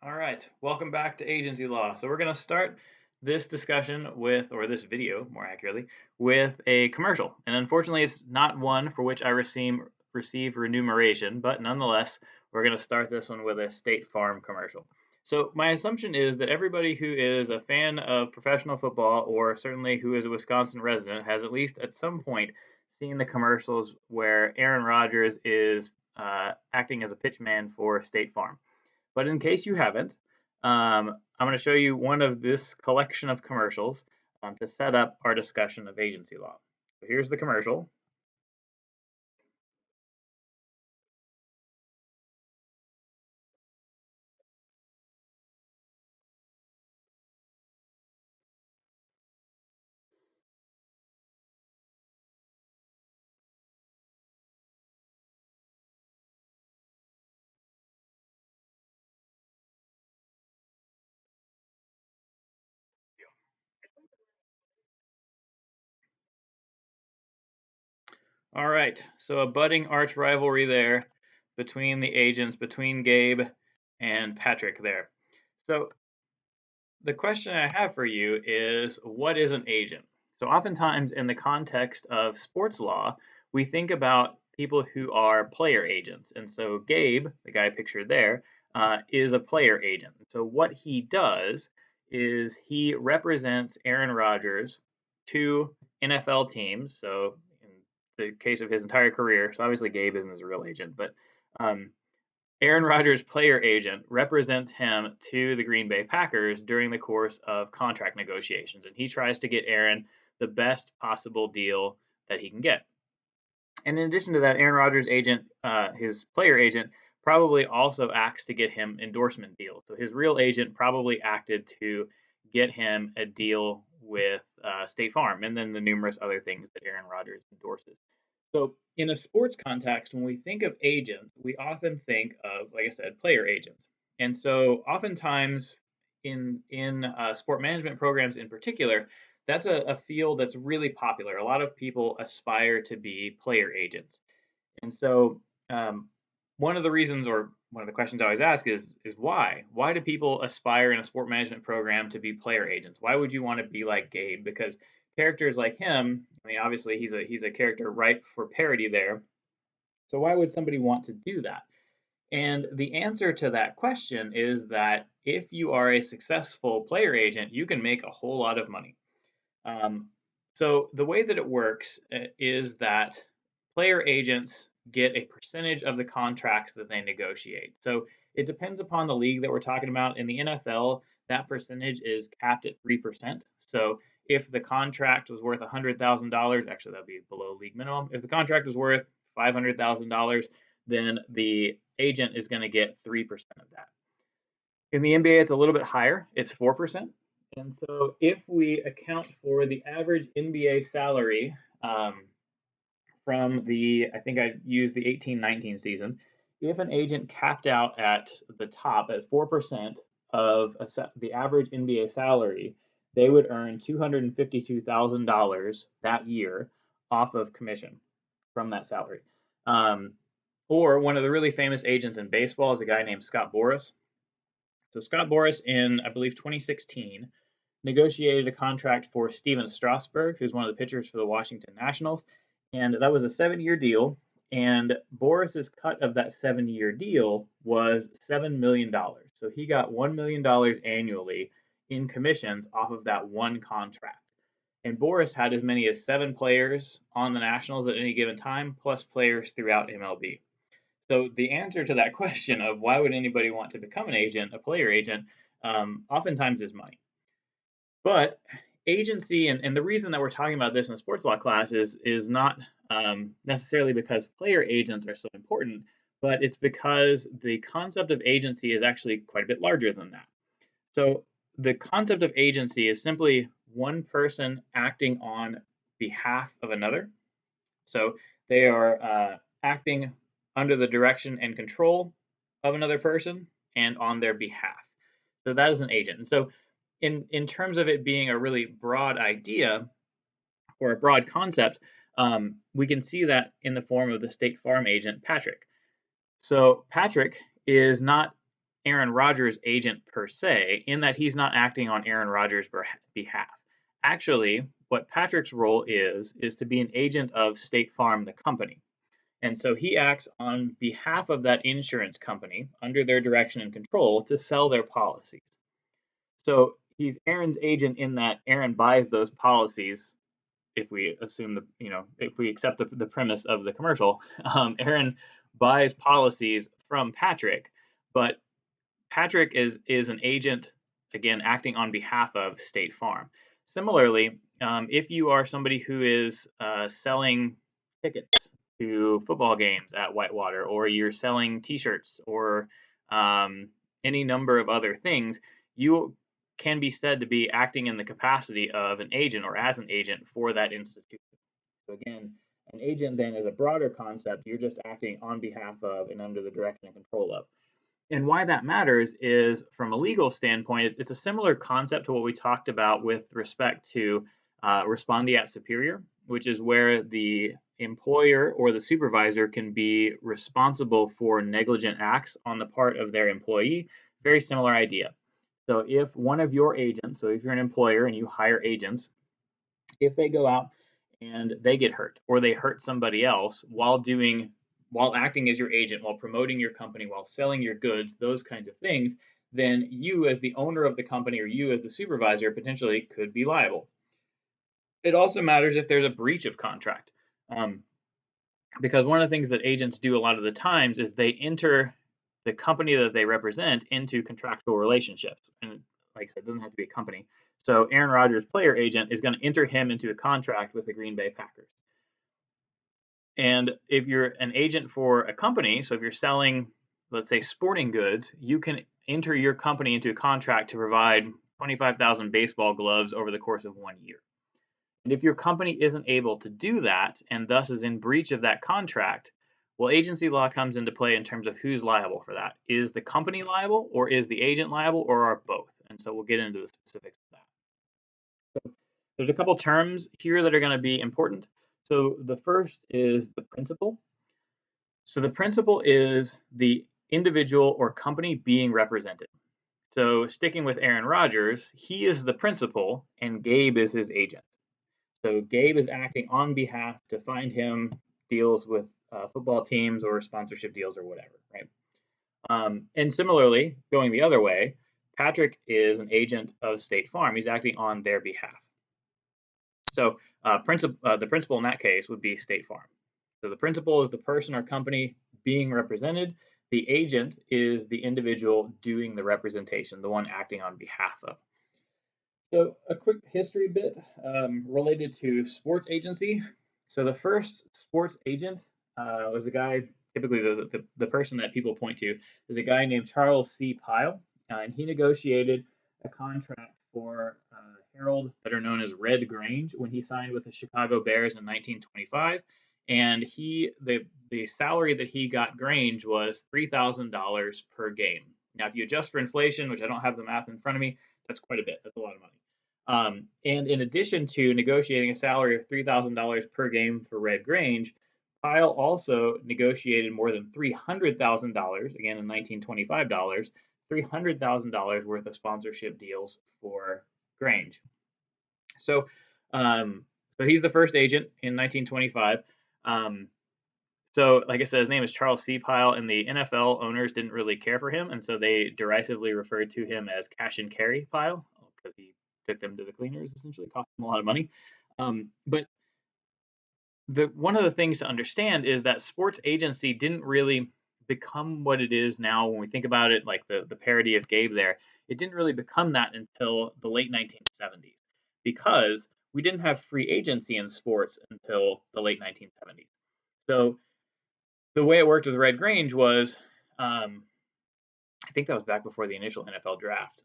All right, welcome back to agency law. So we're going to start this discussion with, or this video more accurately, with a commercial. And unfortunately, it's not one for which I receive remuneration, but nonetheless, we're going to start this one with a State Farm commercial. So my assumption is that everybody who is a fan of professional football, or certainly who is a Wisconsin resident, has at least at some point seen the commercials where Aaron Rodgers is acting as a pitchman for State Farm. But in case you haven't, I'm going to show you one of this collection of commercials to set up our discussion of agency law. So here's the commercial. All right, so a budding arch rivalry there between the agents, between Gabe and Patrick there. So the question I have for you is, what is an agent? So oftentimes in the context of sports law, we think about people who are player agents. And so Gabe, the guy pictured there, is a player agent. So what he does is he represents Aaron Rodgers to NFL teams. So in the case of his entire career, so obviously Gabe isn't his real agent, but um, Aaron Rodgers' player agent represents him to the Green Bay Packers during the course of contract negotiations, and he tries to get Aaron the best possible deal that he can get. And in addition to that, Aaron Rodgers' agent, his player agent, probably also acts to get him endorsement deals. So his real agent probably acted to get him a deal with State Farm, and then the numerous other things that Aaron Rodgers endorses. So in a sports context, when we think of agents, we often think of, like I said, player agents. And so oftentimes in sport management programs in particular, that's a field that's really popular. A lot of people aspire to be player agents. And so um, one of the reasons, or one of the questions I always ask is why? Why do people aspire in a sport management program to be player agents? Why would you want to be like Gabe? Because characters like him, I mean, obviously he's a character ripe for parody there. So why would somebody want to do that? And the answer to that question is that if you are a successful player agent, you can make a whole lot of money. Um, so the way that it works is that player agents get a percentage of the contracts that they negotiate. So it depends upon the league that we're talking about. In the NFL, that percentage is capped at 3%. So if the contract was worth $100,000, actually that'd be below league minimum. If the contract was worth $500,000, then the agent is going to get 3% of that. In the NBA, it's a little bit higher. It's 4%. And so if we account for the average NBA salary from I think I used the 18-19 season, if an agent capped out at the top at 4% of the average NBA salary, they would earn $252,000 that year off of commission from that salary. Or one of the really famous agents in baseball is a guy named Scott Boras. So Scott Boras in, I believe, 2016 negotiated a contract for Steven Strasburg, who's one of the pitchers for the Washington Nationals, and that was a 7-year deal. And Boras's cut of that 7-year deal was $7 million. So he got $1 million annually in commissions off of that one contract. And Boras had as many as 7 players on the Nationals at any given time, plus players throughout MLB. So the answer to that question of why would anybody want to become an agent, a player agent, oftentimes is money. But agency, and the reason that we're talking about this in a sports law class is not necessarily because player agents are so important, but it's because the concept of agency is actually quite a bit larger than that. So the concept of agency is simply one person acting on behalf of another. So they are acting under the direction and control of another person and on their behalf. So that is an agent. And so in terms of it being a really broad idea or a broad concept, we can see that in the form of the State Farm agent, Patrick. So Patrick is not Aaron Rodgers' agent per se, in that he's not acting on Aaron Rodgers' behalf. Actually, what Patrick's role is to be an agent of State Farm, the company. And so he acts on behalf of that insurance company under their direction and control to sell their policies. So he's Aaron's agent in that Aaron buys those policies. If we assume if we accept the premise of the commercial, Aaron buys policies from Patrick, but Patrick is an agent, again, acting on behalf of State Farm. Similarly, if you are somebody who is selling tickets to football games at Whitewater, or you're selling T-shirts, or any number of other things, you can be said to be acting in the capacity of an agent or as an agent for that institution. So again, an agent then is a broader concept. You're just acting on behalf of and under the direction and control of. And why that matters is from a legal standpoint, it's a similar concept to what we talked about with respect to respondeat superior, which is where the employer or the supervisor can be responsible for negligent acts on the part of their employee. Very similar idea. So if one of your agents, so if you're an employer and you hire agents, if they go out and they get hurt or they hurt somebody else while acting as your agent, while promoting your company, while selling your goods, those kinds of things, then you as the owner of the company or you as the supervisor potentially could be liable. It also matters if there's a breach of contract. Because one of the things that agents do a lot of the times is they enter the company that they represent into contractual relationships. And like I said, it doesn't have to be a company. So Aaron Rodgers' player agent is going to enter him into a contract with the Green Bay Packers. And if you're an agent for a company, so if you're selling, let's say, sporting goods, you can enter your company into a contract to provide 25,000 baseball gloves over the course of 1 year. And if your company isn't able to do that and thus is in breach of that contract, well, agency law comes into play in terms of who's liable for that. Is the company liable, or is the agent liable, or are both? And so we'll get into the specifics of that. So there's a couple terms here that are going to be important. So the first is the principal. So the principal is the individual or company being represented. So sticking with Aaron Rodgers, he is the principal and Gabe is his agent. So Gabe is acting on behalf to find him deals with football teams or sponsorship deals or whatever, right? And similarly, going the other way, Patrick is an agent of State Farm. He's acting on their behalf. So the principal in that case would be State Farm. So the principal is the person or company being represented. The agent is the individual doing the representation, the one acting on behalf of. So a quick history bit related to sports agency. So the first sports agent was a guy, typically the person that people point to is a guy named Charles C. Pyle, and he negotiated a contract for Harold, better known as Red Grange, when he signed with the Chicago Bears in 1925. And the salary that he got Grange was $3,000 per game. Now, if you adjust for inflation, which I don't have the math in front of me, that's quite a bit. That's a lot of money. And in addition to negotiating a salary of $3,000 per game for Red Grange, Pyle also negotiated more than $300,000, again in 1925 dollars, $300,000 worth of sponsorship deals for Grange. So, so he's the first agent in 1925. So, like I said, his name is Charles C. Pyle, and the NFL owners didn't really care for him, and so they derisively referred to him as Cash and Carry Pyle because he took them to the cleaners, essentially cost them a lot of money. But one of the things to understand is that sports agency didn't really become what it is now when we think about it, like the parody of Gabe there. It didn't really become that until the late 1970s because we didn't have free agency in sports until the late 1970s. So the way it worked with Red Grange was, I think that was back before the initial NFL draft.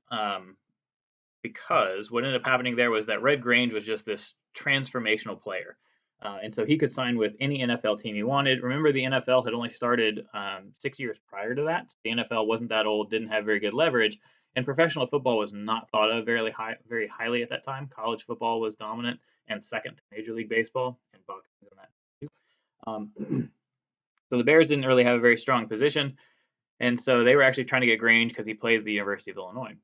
Because what ended up happening there was that Red Grange was just this transformational player. And so he could sign with any NFL team he wanted. Remember, the NFL had only started 6 years prior to that. The NFL wasn't that old, didn't have very good leverage, and professional football was not thought of very highly at that time. College football was dominant and second to Major League Baseball, and boxing and that too. So the Bears didn't really have a very strong position. And so they were actually trying to get Grange because he played at the University of Illinois.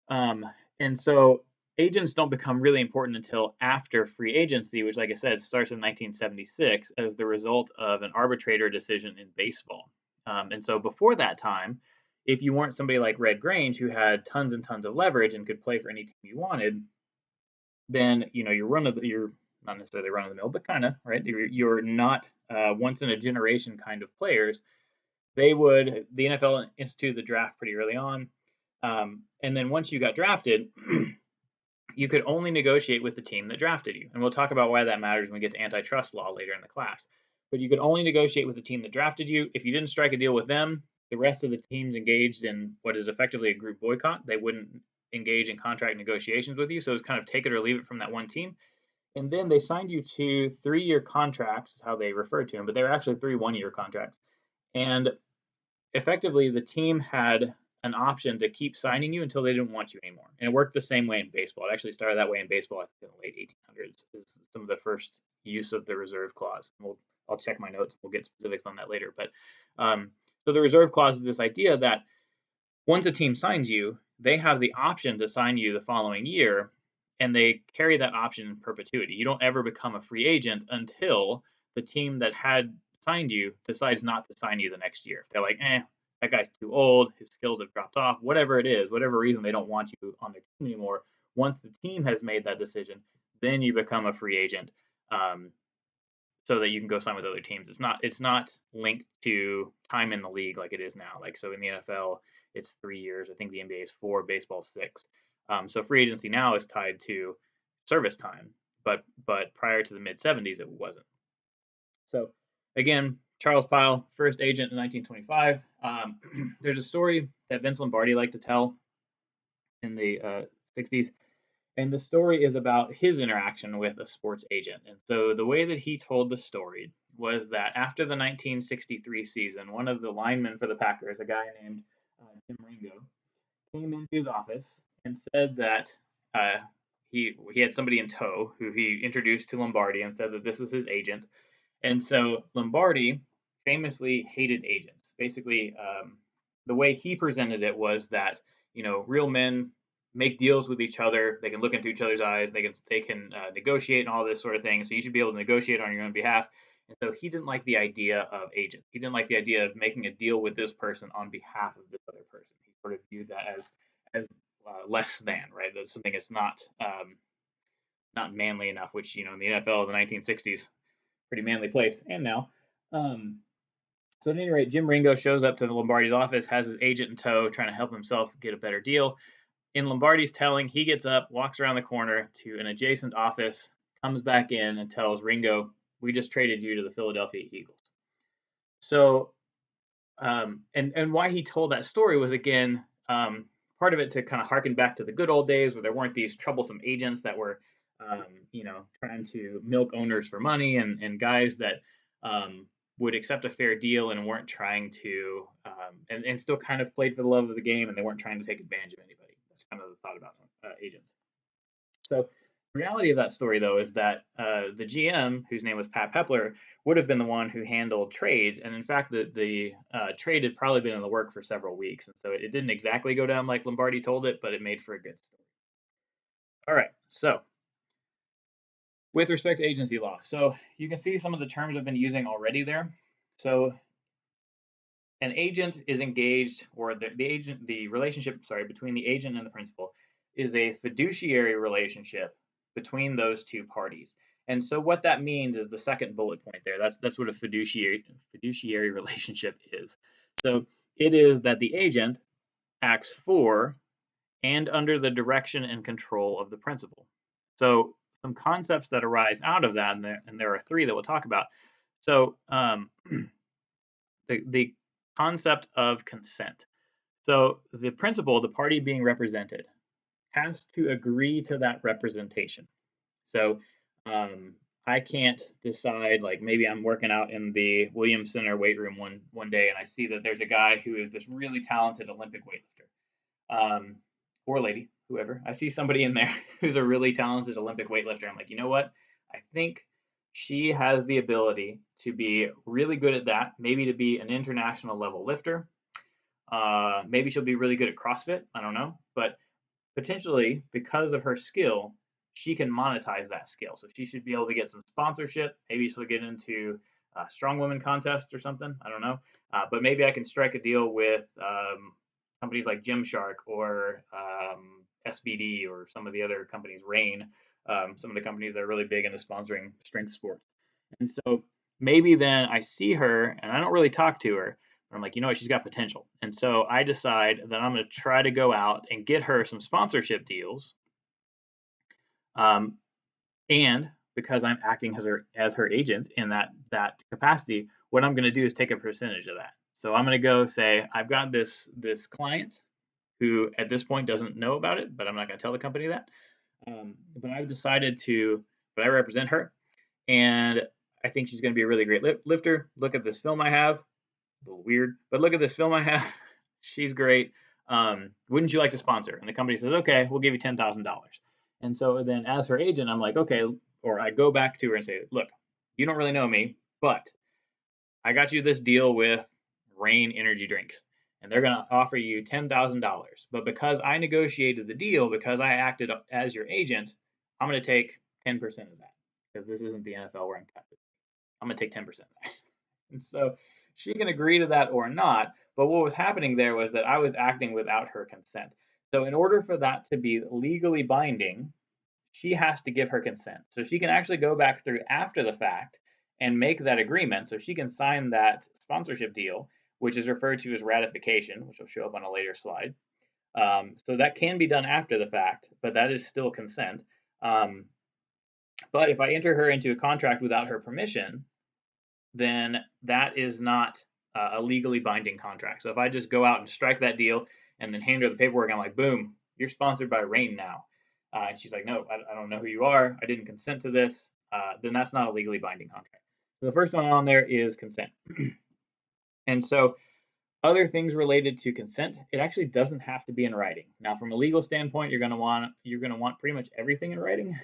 And so agents don't become really important until after free agency, which, like I said, starts in 1976 as the result of an arbitrator decision in baseball. And so before that time, if you weren't somebody like Red Grange who had tons and tons of leverage and could play for any team you wanted, then you're not necessarily run of the mill, but kind of right. You're not once in a generation kind of players. The NFL instituted the draft pretty early on, and then once you got drafted, you could only negotiate with the team that drafted you. And we'll talk about why that matters when we get to antitrust law later in the class. But you could only negotiate with the team that drafted you. If you didn't strike a deal with them, the rest of the teams engaged in what is effectively a group boycott. They wouldn't engage in contract negotiations with you. So it was kind of take it or leave it from that one team. And then they signed you to 3-year contracts, how they referred to them, but they were actually 3 1-year contracts. And effectively, the team had an option to keep signing you until they didn't want you anymore. And it worked the same way in baseball. It actually started that way in baseball, I think, in the late 1800s, is some of the first use of the reserve clause. I'll check my notes. We'll get specifics on that later. But so the reserve clause is this idea that once a team signs you, they have the option to sign you the following year, and they carry that option in perpetuity. You don't ever become a free agent until the team that had signed you decides not to sign you the next year. They're like, that guy's too old, his skills have dropped off, whatever it is, whatever reason they don't want you on their team anymore. Once the team has made that decision, then you become a free agent. So that you can go sign with other teams. It's not linked to time in the league like it is now. Like so in the NFL, it's 3 years. I think the NBA is 4, baseball 6. So free agency now is tied to service time, but prior to the mid 70s, it wasn't. So again, Charles Pyle, first agent in 1925. There's a story that Vince Lombardi liked to tell in the 60s. And the story is about his interaction with a sports agent. And so the way that he told the story was that after the 1963 season, one of the linemen for the Packers, a guy named Jim Ringo, came into his office and said that he had somebody in tow who he introduced to Lombardi and said that this was his agent. And so Lombardi famously hated agents. Basically, the way he presented it was that real men make deals with each other. They can look into each other's eyes. They can negotiate and all this sort of thing. So you should be able to negotiate on your own behalf. And so he didn't like the idea of agents. He didn't like the idea of making a deal with this person on behalf of this other person. He sort of viewed that as less than, right. That's something that's not manly enough. Which in the NFL of the 1960s, pretty manly place, and now. So at any rate, Jim Ringo shows up to the Lombardi's office, has his agent in tow, trying to help himself get a better deal. In Lombardi's telling, he gets up, walks around the corner to an adjacent office, comes back in and tells Ringo, "We just traded you to the Philadelphia Eagles." So, and why he told that story was, again, part of it to kind of harken back to the good old days where there weren't these troublesome agents that were, trying to milk owners for money, and guys that would accept a fair deal and weren't trying to, and still kind of played for the love of the game, and they weren't trying to take advantage of anybody. That's kind of the thought about agents. So the reality of that story, though, is that the GM, whose name was Pat Pepler, would have been the one who handled trades. And in fact, the trade had probably been in the work for several weeks. And so it didn't exactly go down like Lombardi told it, but it made for a good story. All right. So with respect to agency law, so you can see some of the terms I've been using already there. So an agent is engaged, or the relationship, between the agent and the principal is a fiduciary relationship between those two parties. And so what that means is the second bullet point there. That's what a fiduciary relationship is. So it is that the agent acts for and under the direction and control of the principal. So some concepts that arise out of that, and there are 3 that we'll talk about. So the concept of consent. So the principal, the party being represented, has to agree to that representation. So I can't decide, like maybe I'm working out in the Williams Center weight room one day, and I see that there's a guy who is this really talented Olympic weightlifter, or lady, whoever. I see somebody in there who's a really talented Olympic weightlifter. I'm like, you know what? I think she has the ability to be really good at that, maybe to be an international level lifter. Maybe she'll be really good at CrossFit. I don't know, but potentially because of her skill, she can monetize that skill. So she should be able to get some sponsorship. Maybe she'll get into a strong woman contest or something. I don't know. But maybe I can strike a deal with companies like Gymshark or SBD or some of the other companies, Rain, some of the companies that are really big into sponsoring strength sports. And so maybe then I see her and I don't really talk to her, I'm like, you know what, she's got potential. And so I decide that I'm going to try to go out and get her some sponsorship deals. Um, and because I'm acting as her agent in that capacity, what I'm going to do is take a percentage of that. So I'm going to go say, I've got this client who at this point doesn't know about it, but I'm not going to tell the company that. But I've decided but I represent her, and I think she's going to be a really great lifter. Look at this film I have, a little weird, but look at this film I have. She's great. Wouldn't you like to sponsor? And the company says, okay, we'll give you $10,000. And so then as her agent, I'm like, okay, or I go back to her and say, look, you don't really know me, but I got you this deal with Rain Energy Drinks, and they're going to offer you $10,000. But because I negotiated the deal, because I acted as your agent, I'm going to take 10% of that because this isn't the NFL where I'm captive. I'm going to take 10% of that. And so she can agree to that or not. But what was happening there was that I was acting without her consent. So in order for that to be legally binding, she has to give her consent. So she can actually go back through after the fact and make that agreement. So she can sign that sponsorship deal, which is referred to as ratification, which will show up on a later slide. So that can be done after the fact, but that is still consent. But if I enter her into a contract without her permission, then that is not a legally binding contract. So if I just go out and strike that deal and then hand her the paperwork, I'm like, boom, you're sponsored by Rain now. And she's like, no, I don't know who you are. I didn't consent to this. Then that's not a legally binding contract. So the first one on there is consent. And so other things related to consent, it actually doesn't have to be in writing. Now, from a legal standpoint, you're going to want pretty much everything in writing,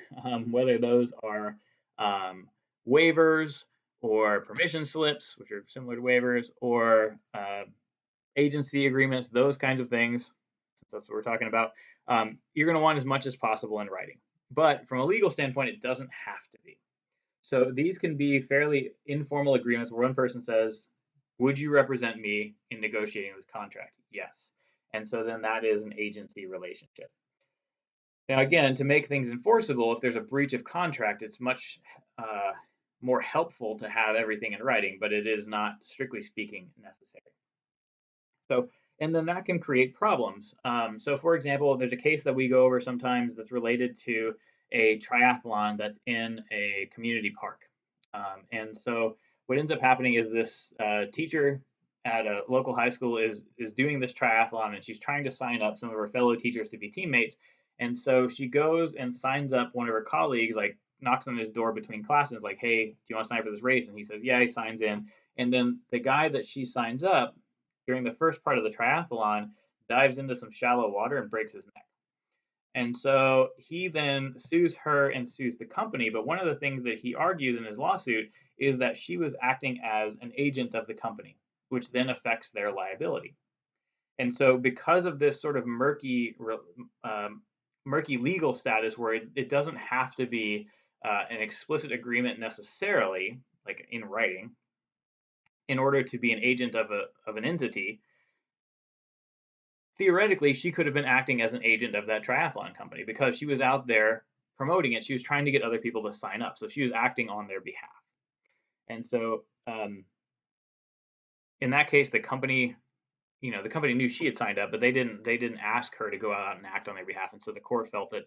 whether those are waivers or permission slips, which are similar to waivers, or agency agreements, those kinds of things. Since that's what we're talking about, you're going to want as much as possible in writing. But from a legal standpoint, it doesn't have to be. So these can be fairly informal agreements where one person says, would you represent me in negotiating this contract? Yes. And so then that is an agency relationship. Now, again, to make things enforceable, if there's a breach of contract, it's much more helpful to have everything in writing, but it is not, strictly speaking, necessary. So, and then that can create problems. So, for example, there's a case that we go over sometimes that's related to a triathlon that's in a community park. And so, what ends up happening is this teacher at a local high school is doing this triathlon, and she's trying to sign up some of her fellow teachers to be teammates. And so she goes and signs up one of her colleagues, like knocks on his door between classes, like, "Hey, do you want to sign up for this race?" And he says, "Yeah." He signs in, and then the guy that she signs up during the first part of the triathlon dives into some shallow water and breaks his neck. And so he then sues her and sues the company. But one of the things that he argues in his lawsuit is that she was acting as an agent of the company, which then affects their liability. And so, because of this sort of murky legal status where it doesn't have to be an explicit agreement necessarily, like in writing, in order to be an agent of an entity, theoretically, she could have been acting as an agent of that triathlon company because she was out there promoting it. She was trying to get other people to sign up. So she was acting on their behalf. And so in that case, the company knew she had signed up, but they didn't ask her to go out and act on their behalf. And so the court felt that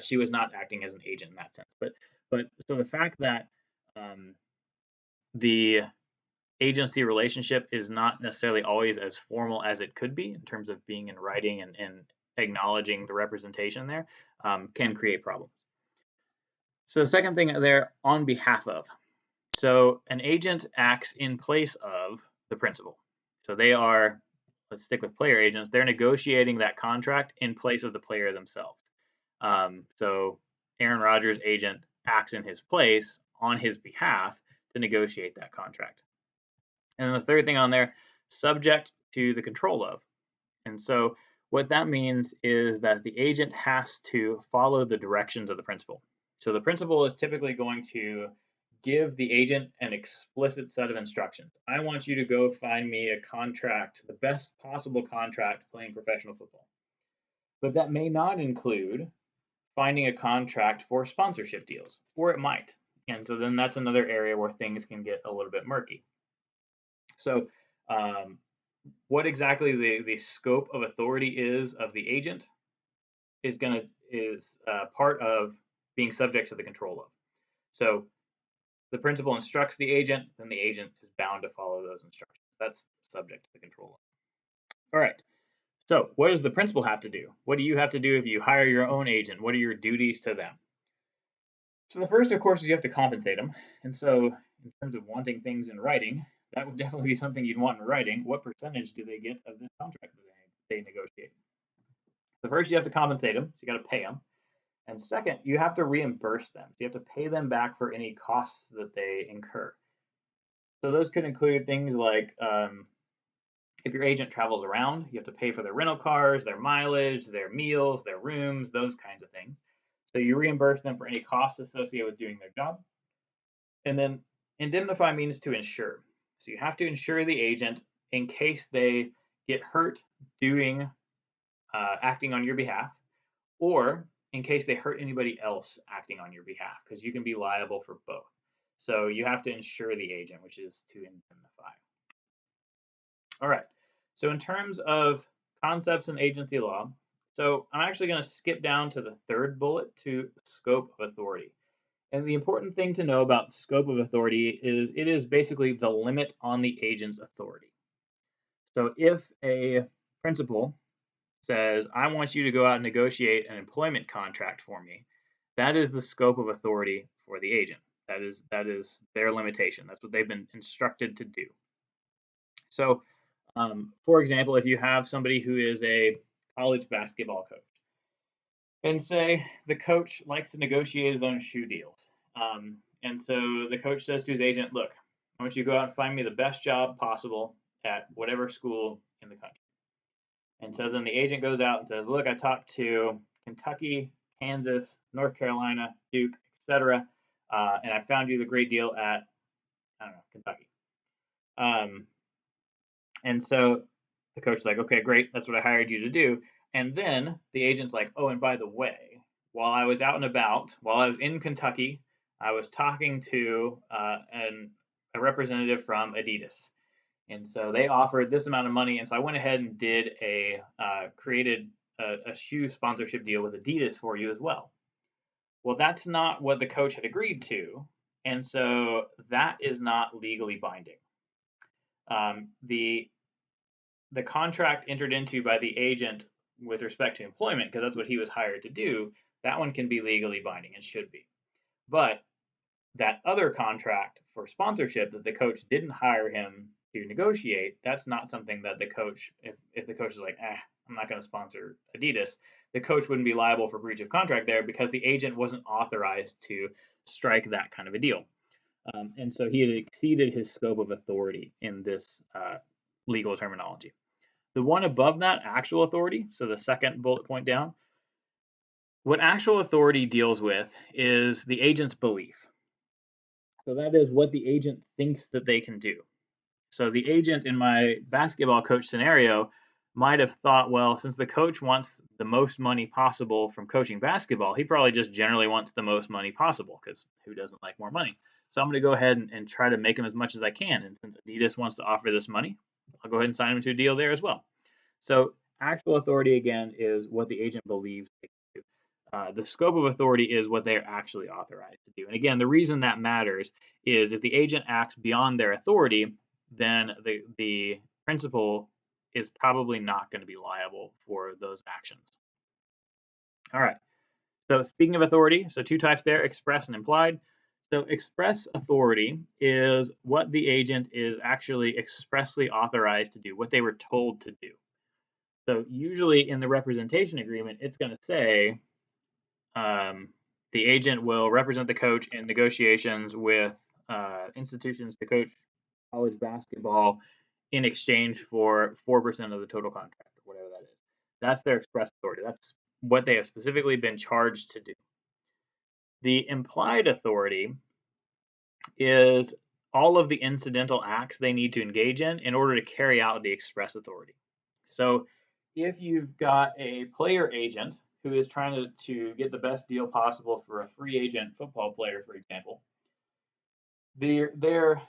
she was not acting as an agent in that sense. But so the fact that the agency relationship is not necessarily always as formal as it could be in terms of being in writing and acknowledging the representation there, can create problems. So the second thing there, on behalf of. So an agent acts in place of the principal. So they are, let's stick with player agents, they're negotiating that contract in place of the player themselves. So Aaron Rodgers' agent acts in his place on his behalf to negotiate that contract. And then the third thing on there, subject to the control of. And so what that means is that the agent has to follow the directions of the principal. So the principal is typically going to give the agent an explicit set of instructions. I want you to go find me a contract, the best possible contract playing professional football. But that may not include finding a contract for sponsorship deals, or it might. And so then that's another area where things can get a little bit murky. So um, what exactly the scope of authority is of the agent is part of being subject to the control of. So the principal instructs the agent, then the agent is bound to follow those instructions. That's subject to the control of. All right. So what does the principal have to do? What do you have to do if you hire your own agent? What are your duties to them? So the first, of course, is you have to compensate them. And so in terms of wanting things in writing, that would definitely be something you'd want in writing. What percentage do they get of this contract that they negotiate? So first, you have to compensate them. So you got to pay them. And second, you have to reimburse them. So you have to pay them back for any costs that they incur. So those could include things like if your agent travels around, you have to pay for their rental cars, their mileage, their meals, their rooms, those kinds of things. So you reimburse them for any costs associated with doing their job. And then indemnify means to insure. So you have to insure the agent in case they get hurt doing acting on your behalf, or in case they hurt anybody else acting on your behalf, because you can be liable for both. So you have to insure the agent, which is to indemnify. All right. So in terms of concepts in agency law, so I'm actually going to skip down to the third bullet to scope of authority. And the important thing to know about scope of authority is it is basically the limit on the agent's authority. So if a principal says, I want you to go out and negotiate an employment contract for me, that is the scope of authority for the agent. That is their limitation. That's what they've been instructed to do. So, for example, if you have somebody who is a college basketball coach, and say the coach likes to negotiate his own shoe deals, and so the coach says to his agent, look, I want you to go out and find me the best job possible at whatever school in the country. And so then the agent goes out and says, look, I talked to Kentucky, Kansas, North Carolina, Duke, etc., and I found you the great deal at, I don't know, Kentucky. And so the coach is like, okay, great, that's what I hired you to do. And then the agent's like, oh, and by the way, while I was out and about, while I was in Kentucky, I was talking to a representative from Adidas. And so they offered this amount of money. And so I went ahead and created a shoe sponsorship deal with Adidas for you as well. Well, that's not what the coach had agreed to. And so that is not legally binding. The contract entered into by the agent with respect to employment, because that's what he was hired to do, that one can be legally binding and should be. But that other contract for sponsorship that the coach didn't hire him to negotiate, that's not something that the coach, if the coach is like, I'm not going to sponsor Adidas, the coach wouldn't be liable for breach of contract there because the agent wasn't authorized to strike that kind of a deal. And so he had exceeded his scope of authority in this legal terminology. The one above that, actual authority, so the second bullet point down, what actual authority deals with is the agent's belief. So that is what the agent thinks that they can do. So the agent in my basketball coach scenario might have thought, well, since the coach wants the most money possible from coaching basketball, he probably just generally wants the most money possible because who doesn't like more money? So I'm going to go ahead and try to make him as much as I can. And since Adidas wants to offer this money, I'll go ahead and sign him to a deal there as well. So actual authority, again, is what the agent believes they can do. The scope of authority is what they're actually authorized to do. And again, the reason that matters is if the agent acts beyond their authority, then the principal is probably not going to be liable for those actions. All right. So speaking of authority, so two types there, express and implied. So express authority is what the agent is actually expressly authorized to do, what they were told to do. So usually in the representation agreement, it's going to say the agent will represent the coach in negotiations with institutions to coach college basketball in exchange for 4% of the total contract, or whatever that is. That's their express authority. That's what they have specifically been charged to do. The implied authority is all of the incidental acts they need to engage in order to carry out the express authority. So if you've got a player agent who is trying to get the best deal possible for a free agent football player, for example, their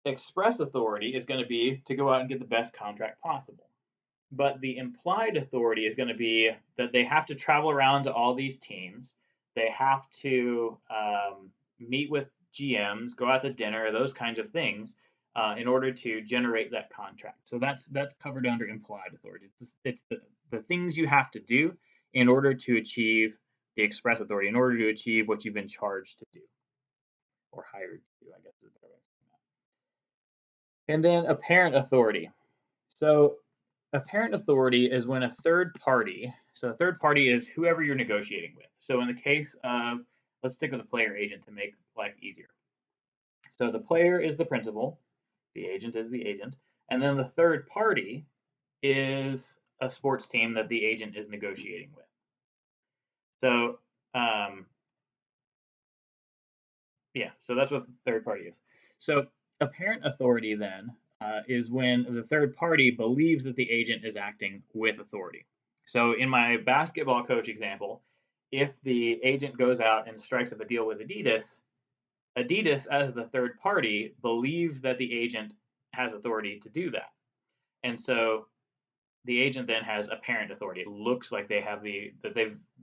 express authority is going to be to go out and get the best contract possible. But the implied authority is going to be that they have to travel around to all these teams. They have to meet with GMs, go out to dinner, those kinds of things, in order to generate that contract. So that's covered under implied authority. It's the things you have to do in order to achieve the express authority, in order to achieve what you've been charged to do or hired to do, I guess is the better way of saying that. And then apparent authority. So apparent authority is when a third party, so a third party is whoever you're negotiating with. So in the case of, let's stick with the player agent to make life easier. So the player is the principal, the agent is the agent, and then the third party is a sports team that the agent is negotiating with. So yeah, so that's what the third party is. So apparent authority then is when the third party believes that the agent is acting with authority. So in my basketball coach example, if the agent goes out and strikes up a deal with Adidas, Adidas as the third party believes that the agent has authority to do that. And so the agent then has apparent authority. It looks like they have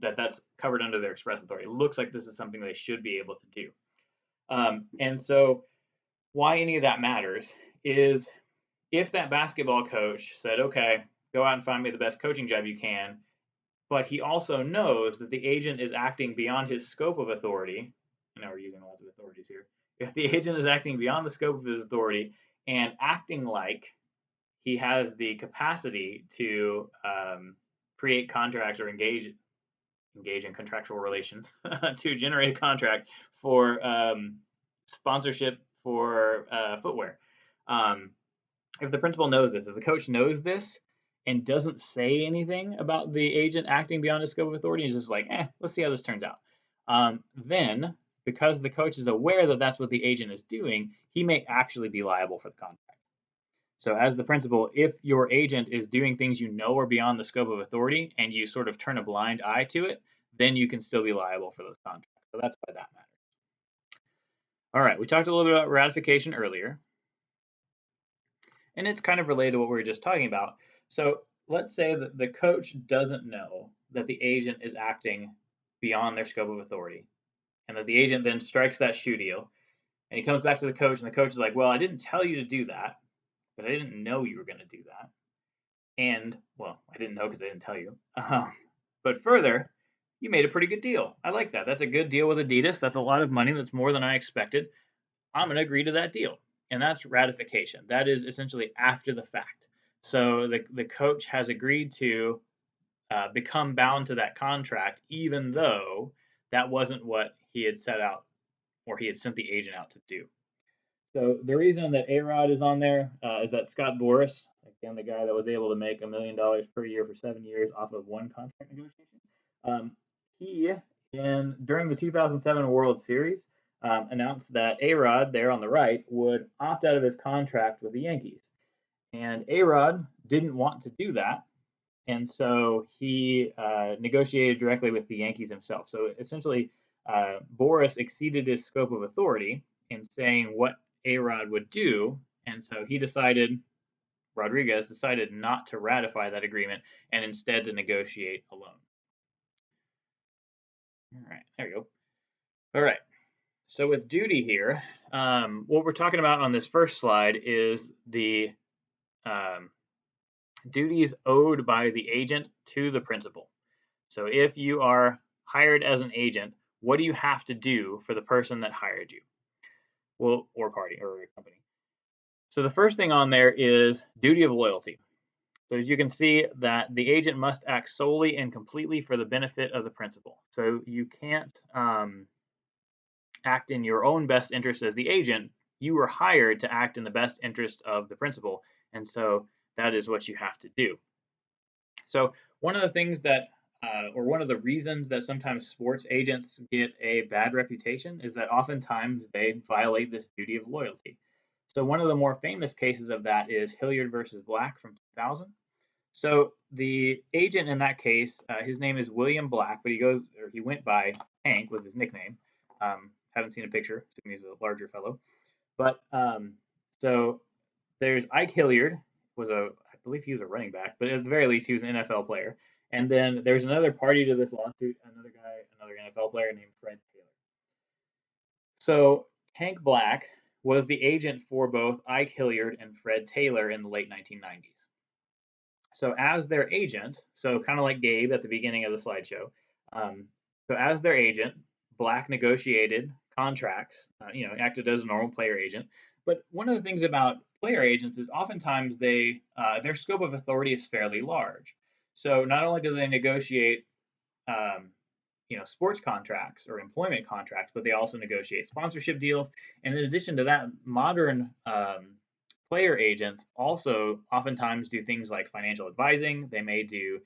that's covered under their express authority. It looks like this is something they should be able to do. And so why any of that matters is if that basketball coach said, okay, go out and find me the best coaching job you can, but he also knows that the agent is acting beyond his scope of authority. I know we're using lots of authorities here. If the agent is acting beyond the scope of his authority and acting like he has the capacity to create contracts or engage in contractual relations to generate a contract for sponsorship for footwear. If the principal knows this, if the coach knows this and doesn't say anything about the agent acting beyond his scope of authority, he's just like, let's see how this turns out. Then, because the coach is aware that that's what the agent is doing, he may actually be liable for the contract. So as the principal, if your agent is doing things you know are beyond the scope of authority and you sort of turn a blind eye to it, then you can still be liable for those contracts. So that's why that matters. All right, we talked a little bit about ratification earlier, and it's kind of related to what we were just talking about. So let's say that the coach doesn't know that the agent is acting beyond their scope of authority, and that the agent then strikes that shoe deal, and he comes back to the coach, and the coach is like, well, I didn't tell you to do that, but I didn't know you were going to do that. And, well, I didn't know because I didn't tell you. But further, you made a pretty good deal. I like that. That's a good deal with Adidas. That's a lot of money. That's more than I expected. I'm going to agree to that deal. And that's ratification. That is essentially after the fact. So the coach has agreed to become bound to that contract, even though that wasn't what he had set out or he had sent the agent out to do. So the reason that A-Rod is on there is that Scott Boras, again, the guy that was able to make $1 million per year for 7 years off of one contract negotiation, he, during the 2007 World Series, announced that A-Rod, there on the right, would opt out of his contract with the Yankees. And A-Rod didn't want to do that, and so he negotiated directly with the Yankees himself. So essentially, Boras exceeded his scope of authority in saying what A-Rod would do, and so Rodriguez decided not to ratify that agreement and instead to negotiate alone. All right, there you go. All right, so with duty here, what we're talking about on this first slide is the duties owed by the agent to the principal. So if you are hired as an agent, what do you have to do for the person that hired you? Well, or party or company. So the first thing on there is duty of loyalty. So as you can see that the agent must act solely and completely for the benefit of the principal. So you can't act in your own best interest as the agent you were hired to act in the best interest of the principal, and so that is what you have to do. So one of the things that, or one of the reasons that sometimes sports agents get a bad reputation is that oftentimes they violate this duty of loyalty. So one of the more famous cases of that is Hilliard versus Black from 2000. So the agent in that case, his name is William Black, but he went by Hank was his nickname. Haven't seen a picture, so he's a larger fellow. But so there's Ike Hilliard I believe he was a running back, but at the very least he was an NFL player. And then there's another party to this lawsuit, another NFL player named Fred Taylor. So Hank Black was the agent for both Ike Hilliard and Fred Taylor in the late 1990s. So as their agent, so kind of like Gabe at the beginning of the slideshow, so as their agent, Black negotiated contracts, acted as a normal player agent. But one of the things about player agents is oftentimes their scope of authority is fairly large. So not only do they negotiate um, sports contracts or employment contracts, but they also negotiate sponsorship deals. And in addition to that, modern player agents also oftentimes do things like financial advising. They may do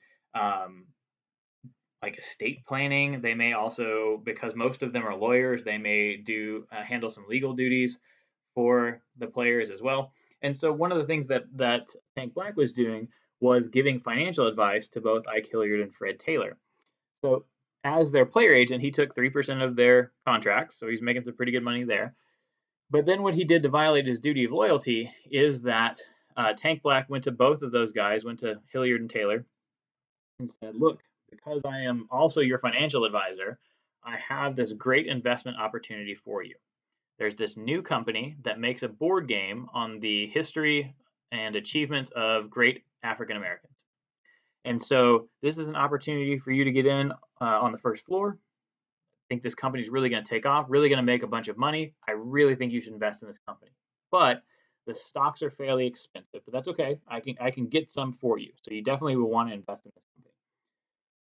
like estate planning. They may also, because most of them are lawyers, they may do handle some legal duties for the players as well. And so one of the things that Hank Black was doing was giving financial advice to both Ike Hilliard and Fred Taylor. So as their player agent, he took 3% of their contracts, so he's making some pretty good money there. But then what he did to violate his duty of loyalty is that Tank Black went to both of those guys, went to Hilliard and Taylor, and said, "Look, because I am also your financial advisor, I have this great investment opportunity for you. There's this new company that makes a board game on the history and achievements of great African Americans. And so this is an opportunity for you to get in on the first floor. I think this company is really going to take off, really going to make a bunch of money. I really think you should invest in this company. But the stocks are fairly expensive, but that's okay. I can get some for you. So you definitely will want to invest in this company."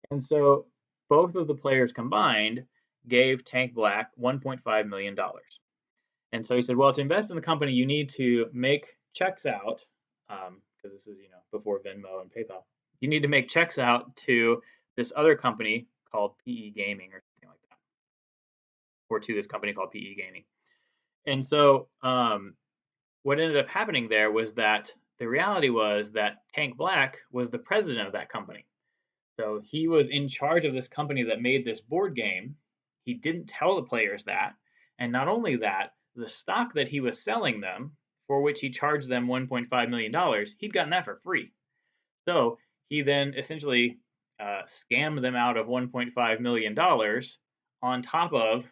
And so both of the players combined gave Tank Black $1.5 million. And so he said, well, to invest in the company, you need to make checks out, because this is before Venmo and PayPal. You need to make checks out to this other company called PE Gaming or something like that, or to this company called PE Gaming. And so what ended up happening there was that the reality was that Tank Black was the president of that company. So he was in charge of this company that made this board game. He didn't tell the players that. And not only that, the stock that he was selling them, for which he charged them $1.5 million, he'd gotten that for free. So he then essentially scammed them out of $1.5 million on top of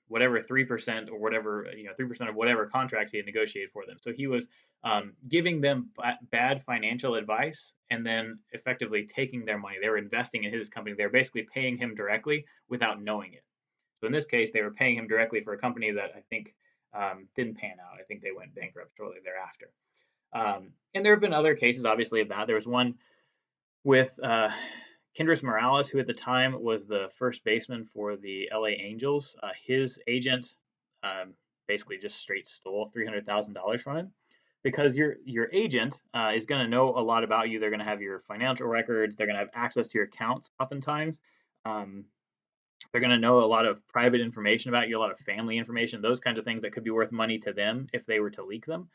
whatever 3% or whatever 3% of whatever contracts he had negotiated for them. So he was giving them bad financial advice and then effectively taking their money. They were investing in his company. They were basically paying him directly without knowing it. So in this case, they were paying him directly for a company that I think didn't pan out. I think they went bankrupt shortly thereafter. And there have been other cases, obviously, of that. There was one with Kendrys Morales, who at the time was the first baseman for the LA Angels. His agent basically just straight stole $300,000 from him, because your agent is going to know a lot about you. They're going to have your financial records. They're going to have access to your accounts oftentimes. They're going to know a lot of private information about you, a lot of family information, those kinds of things that could be worth money to them if they were to leak them.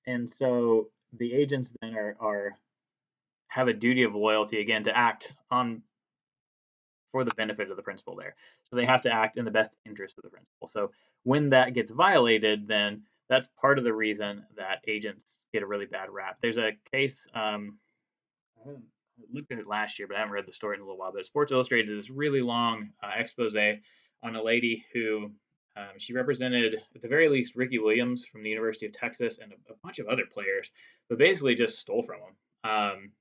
And so the agents then have a duty of loyalty, again, to act on for the benefit of the principal there. So they have to act in the best interest of the principal. So when that gets violated, then that's part of the reason that agents get a really bad rap. There's a case, I looked at it last year, but I haven't read the story in a little while. But Sports Illustrated did this really long expose on a lady who she represented, at the very least, Ricky Williams from the University of Texas and a bunch of other players, but basically just stole from them.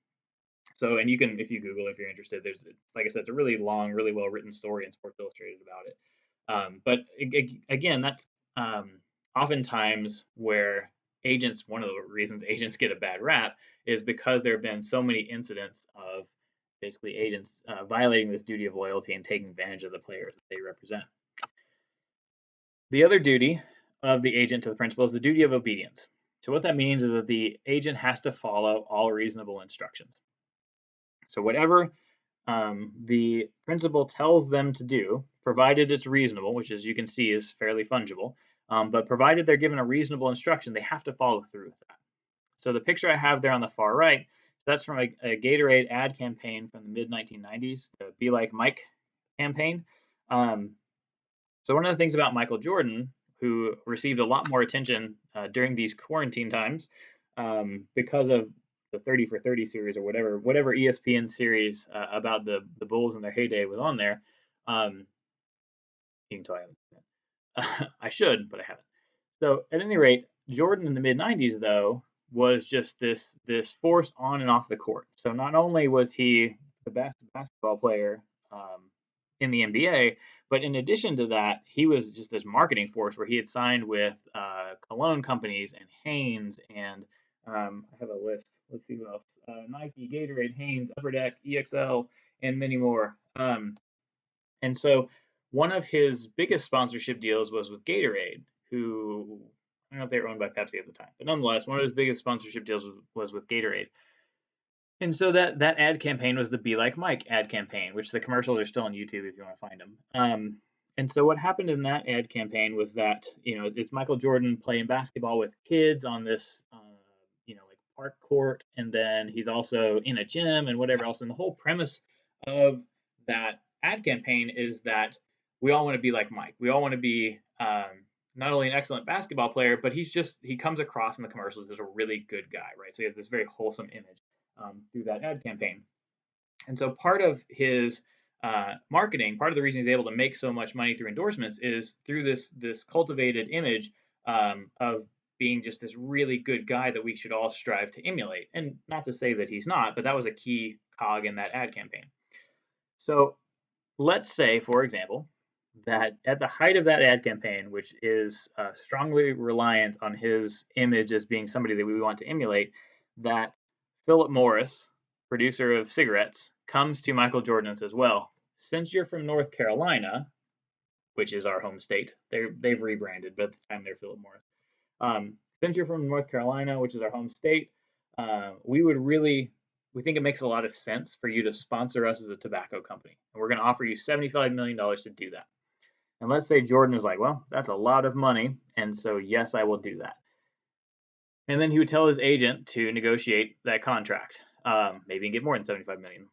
So, and you can, if you Google, if you're interested, there's, like I said, it's a really long, really well written story in Sports Illustrated about it. But again, that's oftentimes where agents, one of the reasons agents get a bad rap is because there have been so many incidents of basically agents violating this duty of loyalty and taking advantage of the players that they represent. The other duty of the agent to the principal is the duty of obedience. So what that means is that the agent has to follow all reasonable instructions. So whatever the principal tells them to do, provided it's reasonable, which as you can see is fairly fungible, but provided they're given a reasonable instruction, they have to follow through with that. So the picture I have there on the far right, that's from a Gatorade ad campaign from the mid 1990s, the Be Like Mike campaign. So one of the things about Michael Jordan, who received a lot more attention during these quarantine times because of the 30 for 30 series or whatever ESPN series about the Bulls in their heyday was on there. You can tell I haven't seen it. I should, but I haven't. So at any rate, Jordan in the mid 90s though was just this force on and off the court. So not only was he the best basketball player in the NBA, but in addition to that, he was just this marketing force where he had signed with cologne companies and Hanes and I have a list. Let's see what else: Nike, Gatorade, Hanes, Upper Deck, EXL, and many more. And so one of his biggest sponsorship deals was with Gatorade, who I don't know if they were owned by Pepsi at the time, but nonetheless, one of his biggest sponsorship deals was with Gatorade. And so that ad campaign was the Be Like Mike ad campaign, which the commercials are still on YouTube if you want to find them. And so what happened in that ad campaign was that it's Michael Jordan playing basketball with kids on this like park court, and then he's also in a gym and whatever else. And the whole premise of that ad campaign is that we all want to be like Mike. We all want to be not only an excellent basketball player, but he comes across in the commercials as a really good guy, right? So he has this very wholesome image through that ad campaign. And so part of his marketing, part of the reason he's able to make so much money through endorsements is through this cultivated image of being just this really good guy that we should all strive to emulate. And not to say that he's not, but that was a key cog in that ad campaign. So let's say, for example, that at the height of that ad campaign, which is strongly reliant on his image as being somebody that we want to emulate, that Philip Morris, producer of cigarettes, comes to Michael Jordan and says, well, since you're from North Carolina, which is our home state, they've rebranded, but at the time they're Philip Morris. Since you're from North Carolina, which is our home state, we think it makes a lot of sense for you to sponsor us as a tobacco company. And we're going to offer you $75 million to do that. And let's say Jordan is like, well, that's a lot of money. And so, yes, I will do that. And then he would tell his agent to negotiate that contract, maybe get more than 75 million.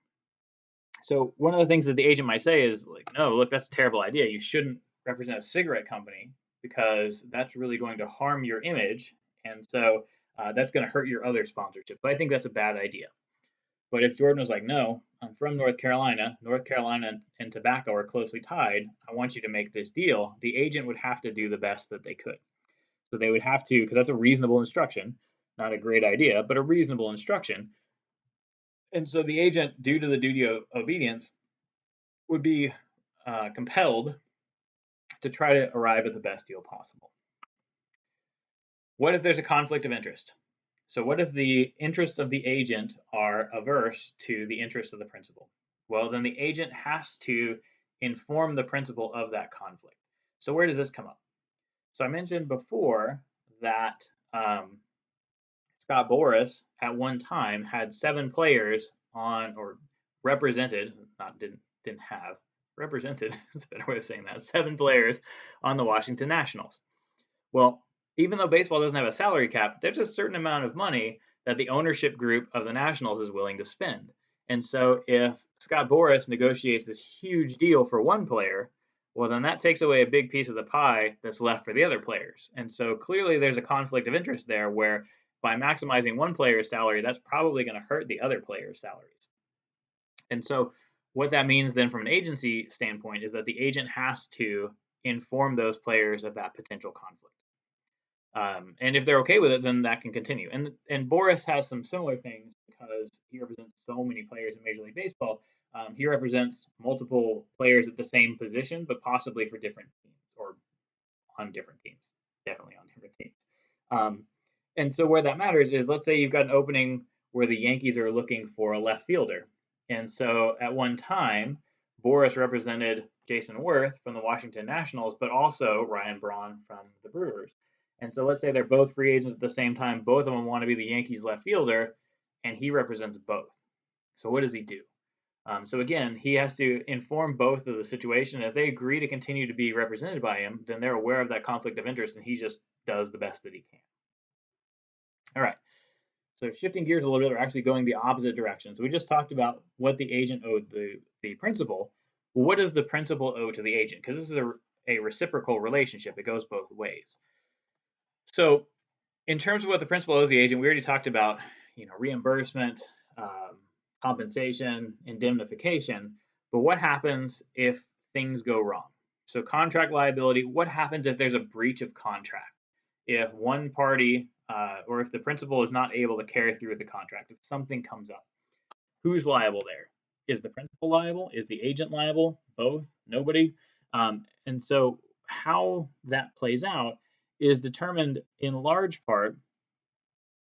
So one of the things that the agent might say is like, no, look, that's a terrible idea. You shouldn't represent a cigarette company because that's really going to harm your image. And so that's going to hurt your other sponsorships. So I think that's a bad idea. But if Jordan was like, no, I'm from North Carolina and tobacco are closely tied, I want you to make this deal, the agent would have to do the best that they could. So they would have to, because that's a reasonable instruction, not a great idea, but a reasonable instruction. And so the agent, due to the duty of obedience, would be compelled to try to arrive at the best deal possible. What if there's a conflict of interest? So what if the interests of the agent are averse to the interests of the principal? Well, then the agent has to inform the principal of that conflict. So where does this come up? So I mentioned before that Scott Boras at one time had 7 players on, or represented, not didn't have, represented, that's a better way of saying that, 7 players on the Washington Nationals. Well, even though baseball doesn't have a salary cap, there's a certain amount of money that the ownership group of the Nationals is willing to spend. And so if Scott Boras negotiates this huge deal for one player, well, then that takes away a big piece of the pie that's left for the other players. And so clearly there's a conflict of interest there where by maximizing one player's salary, that's probably going to hurt the other player's salaries. And so what that means then from an agency standpoint is that the agent has to inform those players of that potential conflict. And if they're okay with it, then that can continue. And Boras has some similar things because he represents so many players in Major League Baseball. He represents multiple players at the same position, but possibly for different teams or on different teams. Definitely on different teams. And so where that matters is, let's say you've got an opening where the Yankees are looking for a left fielder. And so at one time, Boras represented Jason Worth from the Washington Nationals, but also Ryan Braun from the Brewers. And so let's say they're both free agents at the same time. Both of them want to be the Yankees left fielder, and he represents both. So what does he do? So again, he has to inform both of the situation. If they agree to continue to be represented by him, then they're aware of that conflict of interest, and he just does the best that he can. All right. So shifting gears a little bit, we're actually going the opposite direction. So we just talked about what the agent owed the principal. Well, what does the principal owe to the agent? Because this is a reciprocal relationship. It goes both ways. So in terms of what the principal owes the agent, we already talked about, reimbursement, compensation, indemnification. But what happens if things go wrong? So contract liability, what happens if there's a breach of contract? If one party or if the principal is not able to carry through with the contract, if something comes up, who's liable there? Is the principal liable? Is the agent liable? Both? Nobody? And so how that plays out is determined in large part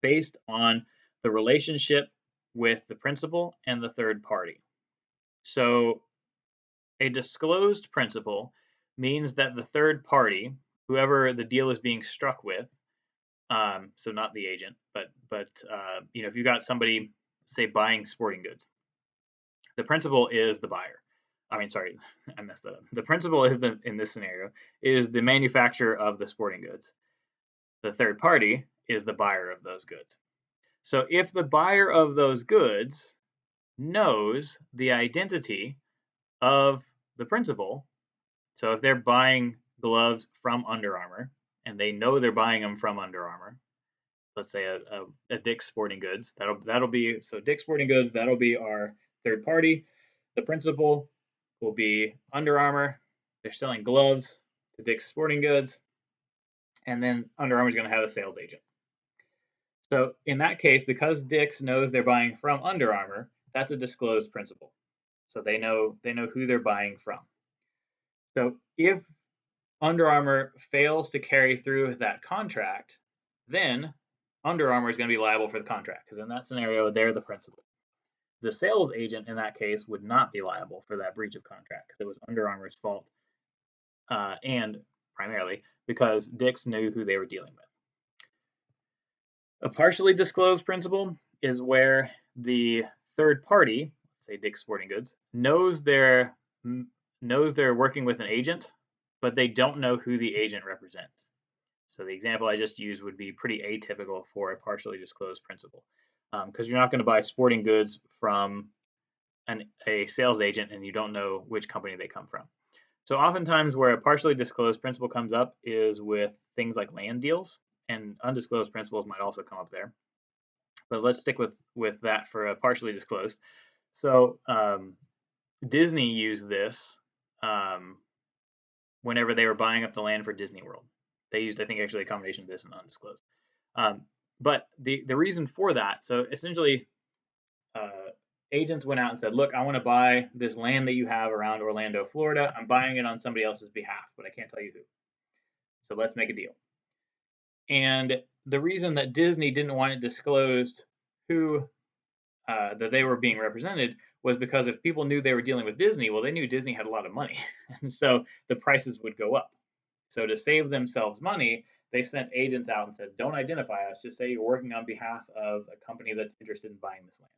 based on the relationship with the principal and the third party. So a disclosed principal means that the third party, whoever the deal is being struck with, so not the agent, but if you got somebody, say, buying sporting goods, the principal is the buyer. I mean, sorry, I messed that up. The principal is in this scenario is the manufacturer of the sporting goods. The third party is the buyer of those goods. So if the buyer of those goods knows the identity of the principal, so if they're buying gloves from Under Armour and they know they're buying them from Under Armour, let's say a Dick's Sporting Goods, that'll be, so Dick's Sporting Goods, that'll be our third party. The principal will be Under Armour. They're selling gloves to Dick's Sporting Goods, and then Under Armour is going to have a sales agent. So in that case, because Dick's knows they're buying from Under Armour, that's a disclosed principal. So they know who they're buying from. So if Under Armour fails to carry through with that contract, then Under Armour is going to be liable for the contract, because in that scenario, they're the principal. The sales agent in that case would not be liable for that breach of contract because it was Under Armour's fault, and primarily because Dick's knew who they were dealing with. A partially disclosed principal is where the third party, say Dick's Sporting Goods, knows they're working with an agent, but they don't know who the agent represents. So the example I just used would be pretty atypical for a partially disclosed principal, because you're not going to buy sporting goods from a sales agent and you don't know which company they come from. So oftentimes where a partially disclosed principal comes up is with things like land deals, and undisclosed principals might also come up there. But let's stick with that for a partially disclosed. So Disney used this whenever they were buying up the land for Disney World. They used, I think, actually a combination of this and undisclosed. But the reason for that, so essentially, agents went out and said, look, I want to buy this land that you have around Orlando, Florida. I'm buying it on somebody else's behalf, but I can't tell you who. So let's make a deal. And the reason that Disney didn't want it disclosed who that they were being represented was because if people knew they were dealing with Disney, well, they knew Disney had a lot of money. And so the prices would go up. So to save themselves money, they sent agents out and said, don't identify us, just say you're working on behalf of a company that's interested in buying this land.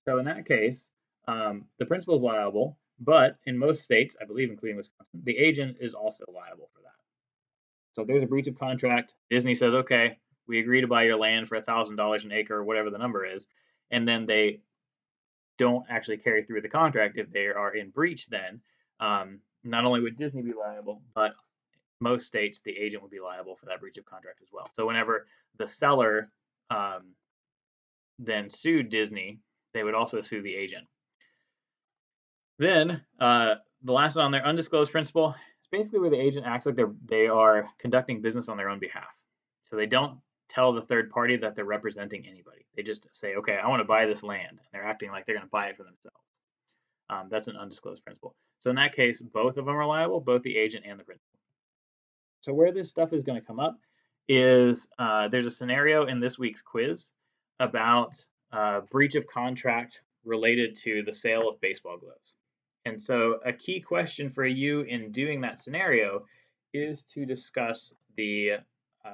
So in that case, the principal is liable, but in most states, I believe including Wisconsin, the agent is also liable for that. So if there's a breach of contract, Disney says, okay, we agree to buy your land for $1,000 an acre or whatever the number is, and then they don't actually carry through the contract. If they are in breach, then not only would Disney be liable, but most states, the agent would be liable for that breach of contract as well. So whenever the seller then sued Disney, they would also sue the agent. Then the last one on their undisclosed principal is basically where the agent acts like they are conducting business on their own behalf. So they don't tell the third party that they're representing anybody. They just say, okay, I want to buy this land. And they're acting like they're going to buy it for themselves. That's an undisclosed principal. So in that case, both of them are liable, both the agent and the principal. So where this stuff is going to come up is there's a scenario in this week's quiz about breach of contract related to the sale of baseball gloves. And so a key question for you in doing that scenario is to discuss um,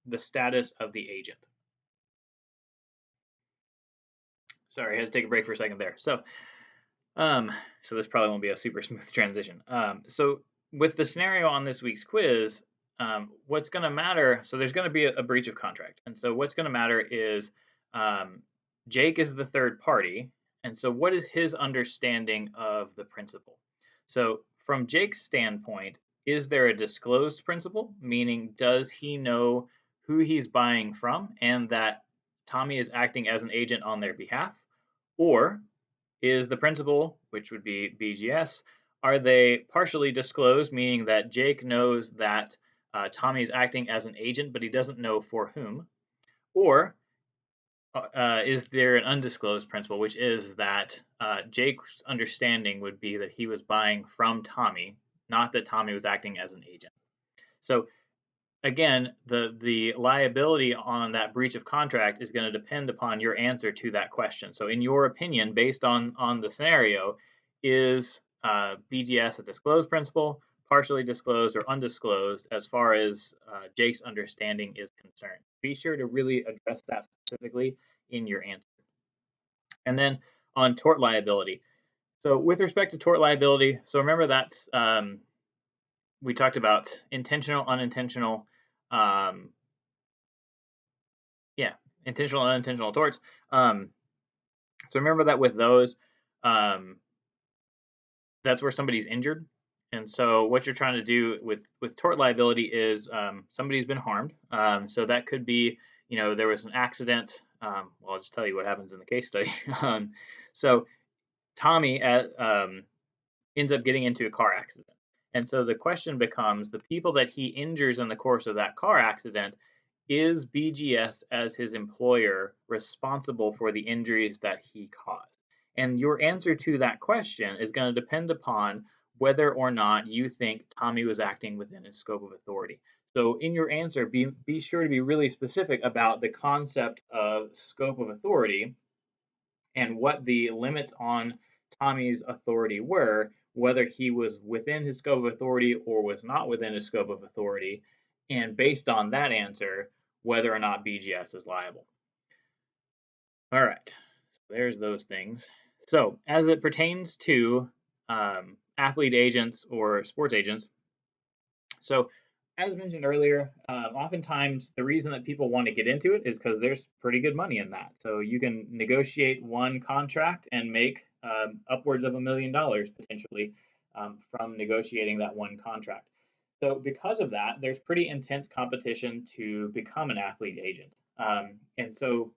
the status of the agent. Sorry, I had to take a break for a second there. Um, so this probably won't be a super smooth transition. So with the scenario on this week's quiz, what's going to matter? So there's going to be a breach of contract, and so what's going to matter is um, Jake is the third party, and so what is his understanding of the principal? So from Jake's standpoint, is there a disclosed principal? Meaning, does he know who he's buying from and that Tommy is acting as an agent on their behalf? Or is the principal, which would be BGS, are they partially disclosed, meaning that Jake knows that Tommy is acting as an agent, but he doesn't know for whom? Or is there an undisclosed principal, which is that Jake's understanding would be that he was buying from Tommy, not that Tommy was acting as an agent? So again, the liability on that breach of contract is going to depend upon your answer to that question. So, in your opinion, based on the scenario, is BGS a disclosed principal, partially disclosed, or undisclosed as far as Jake's understanding is concerned? Be sure to really address that specifically in your answer. And then on tort liability. So, with respect to tort liability, so remember that's we talked about intentional, unintentional. Um, Yeah, intentional and unintentional torts. Um, so remember that with those, um, that's where somebody's injured. And so what you're trying to do with tort liability is somebody's been harmed. So that could be, there was an accident. Well, I'll just tell you what happens in the case study. So Tommy ends up getting into a car accident. And so the question becomes the people that he injures in the course of that car accident, is BGS as his employer responsible for the injuries that he caused? And your answer to that question is going to depend upon whether or not you think Tommy was acting within his scope of authority. So in your answer, be sure to be really specific about the concept of scope of authority and what the limits on Tommy's authority were, whether he was within his scope of authority or was not within his scope of authority, and based on that answer, whether or not BGS is liable. All right, so there's those things. So as it pertains to athlete agents or sports agents, so as mentioned earlier, oftentimes the reason that people want to get into it is because there's pretty good money in that. So you can negotiate one contract and make upwards of $1 million potentially from negotiating that one contract. So because of that, there's pretty intense competition to become an athlete agent. And so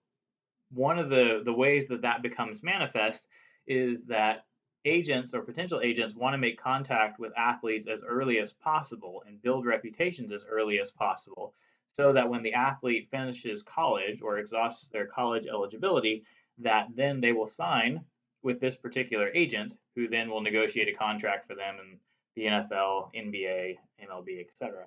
one of the ways that that becomes manifest is that agents or potential agents want to make contact with athletes as early as possible and build reputations as early as possible so that when the athlete finishes college or exhausts their college eligibility, that then they will sign with this particular agent who then will negotiate a contract for them in the NFL, NBA, MLB, etc.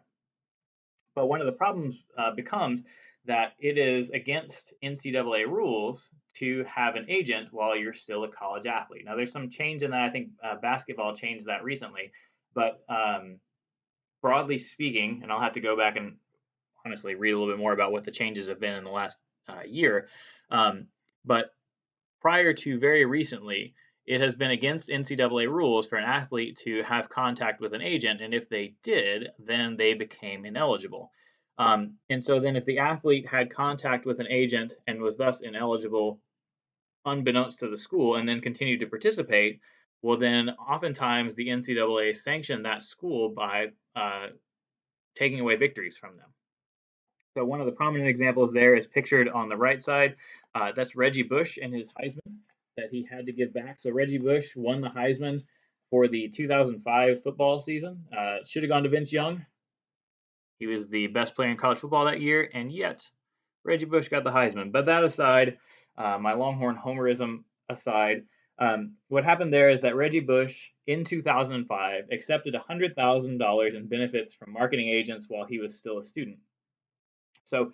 But one of the problems becomes that it is against NCAA rules to have an agent while you're still a college athlete. Now, there's some change in that. I think basketball changed that recently. But broadly speaking, and I'll have to go back and honestly read a little bit more about what the changes have been in the last year. But prior to very recently, it has been against NCAA rules for an athlete to have contact with an agent, and if they did, then they became ineligible. And so then, if the athlete had contact with an agent and was thus ineligible, unbeknownst to the school, and then continued to participate, well, then oftentimes the NCAA sanctioned that school by taking away victories from them. So one of the prominent examples there is pictured on the right side. That's Reggie Bush and his Heisman that he had to give back. So Reggie Bush won the Heisman for the 2005 football season. Should have gone to Vince Young. He was the best player in college football that year, and yet Reggie Bush got the Heisman. But that aside, my Longhorn homerism aside, what happened there is that Reggie Bush in 2005 accepted $100,000 in benefits from marketing agents while he was still a student. So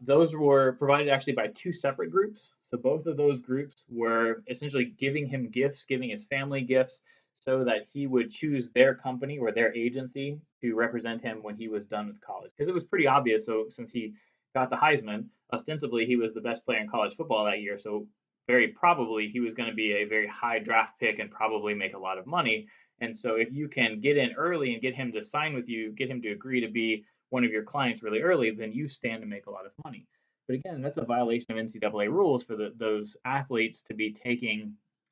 those were provided actually by two separate groups. So both of those groups were essentially giving him gifts, giving his family gifts, so that he would choose their company or their agency to represent him when he was done with college. Because it was pretty obvious. So since he got the Heisman, ostensibly he was the best player in college football that year. So very probably he was going to be a very high draft pick and probably make a lot of money. And so if you can get in early and get him to sign with you, get him to agree to be one of your clients really early, then you stand to make a lot of money. But again, that's a violation of NCAA rules for those athletes to be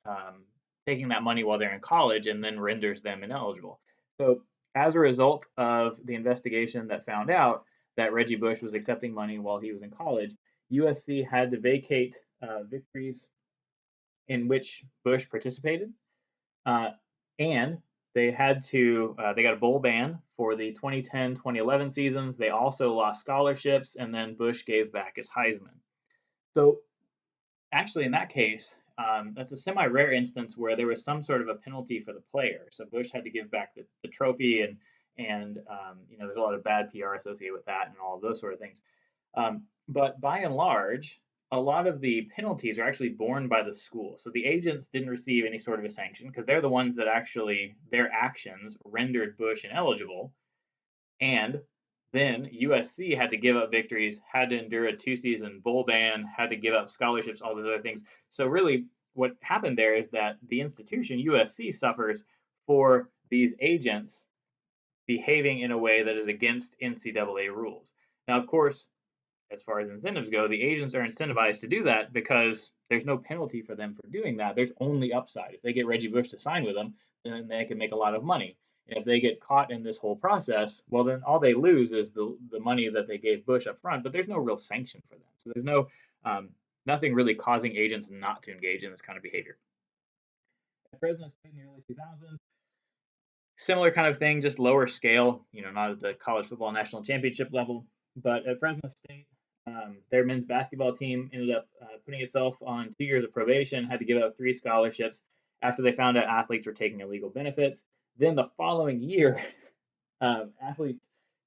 um, taking that money while they're in college and then renders them ineligible. So as a result of the investigation that found out that Reggie Bush was accepting money while he was in college, USC had to vacate victories in which Bush participated, uh, and they got a bowl ban for the 2010-2011 seasons. They also lost scholarships, and then Bush gave back his Heisman. So actually, in that case, that's a semi-rare instance where there was some sort of a penalty for the player. So Bush had to give back the trophy, and there's a lot of bad PR associated with that, and all of those sort of things. But by and large, a lot of the penalties are actually borne by the school. So the agents didn't receive any sort of a sanction because they're the ones that actually their actions rendered Bush ineligible. And then USC had to give up victories, had to endure a 2-season bowl ban, had to give up scholarships, all those other things. So really, what happened there is that the institution USC suffers for these agents behaving in a way that is against NCAA rules. Now, of course, as far as incentives go, the agents are incentivized to do that because there's no penalty for them for doing that. There's only upside. If they get Reggie Bush to sign with them, then they can make a lot of money. And if they get caught in this whole process, well, then all they lose is the money that they gave Bush up front, but there's no real sanction for them. So there's nothing really causing agents not to engage in this kind of behavior. At Fresno State in the early 2000s, similar kind of thing, just lower scale, not at the college football national championship level. But at Fresno State, their men's basketball team ended up putting itself on 2 years of probation, had to give up 3 scholarships after they found out athletes were taking illegal benefits. Then the following year, athletes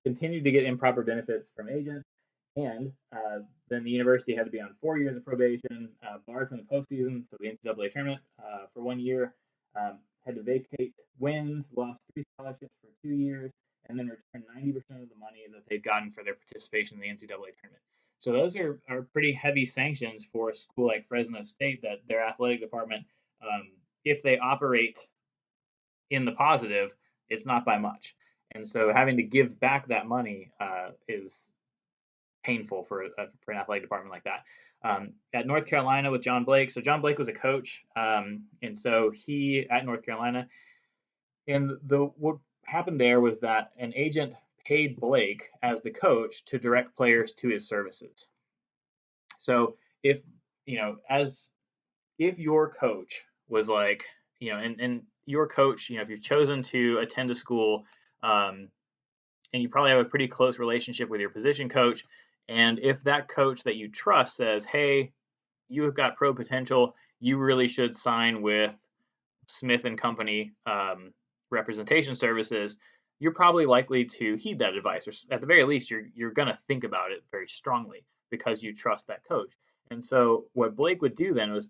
continued to get improper benefits from agents, and then the university had to be on 4 years of probation, barred from the postseason, so the NCAA tournament for 1 year, had to vacate wins, lost 3 scholarships for 2 years, and then return 90% of the money that they'd gotten for their participation in the NCAA tournament. So those are pretty heavy sanctions for a school like Fresno State that their athletic department, if they operate in the positive, it's not by much. And so having to give back that money is painful for an athletic department like that. At North Carolina with John Blake, so John Blake was a coach, and so he at North Carolina, and what happened there was that an agent paid Blake as the coach to direct players to his services. So if as if your coach was like, and your coach, if you've chosen to attend a school, and you probably have a pretty close relationship with your position coach, and if that coach that you trust says, hey, you have got pro potential, you really should sign with Smith and Company representation services, you're probably likely to heed that advice, or at the very least, you're going to think about it very strongly because you trust that coach. And so what Blake would do then was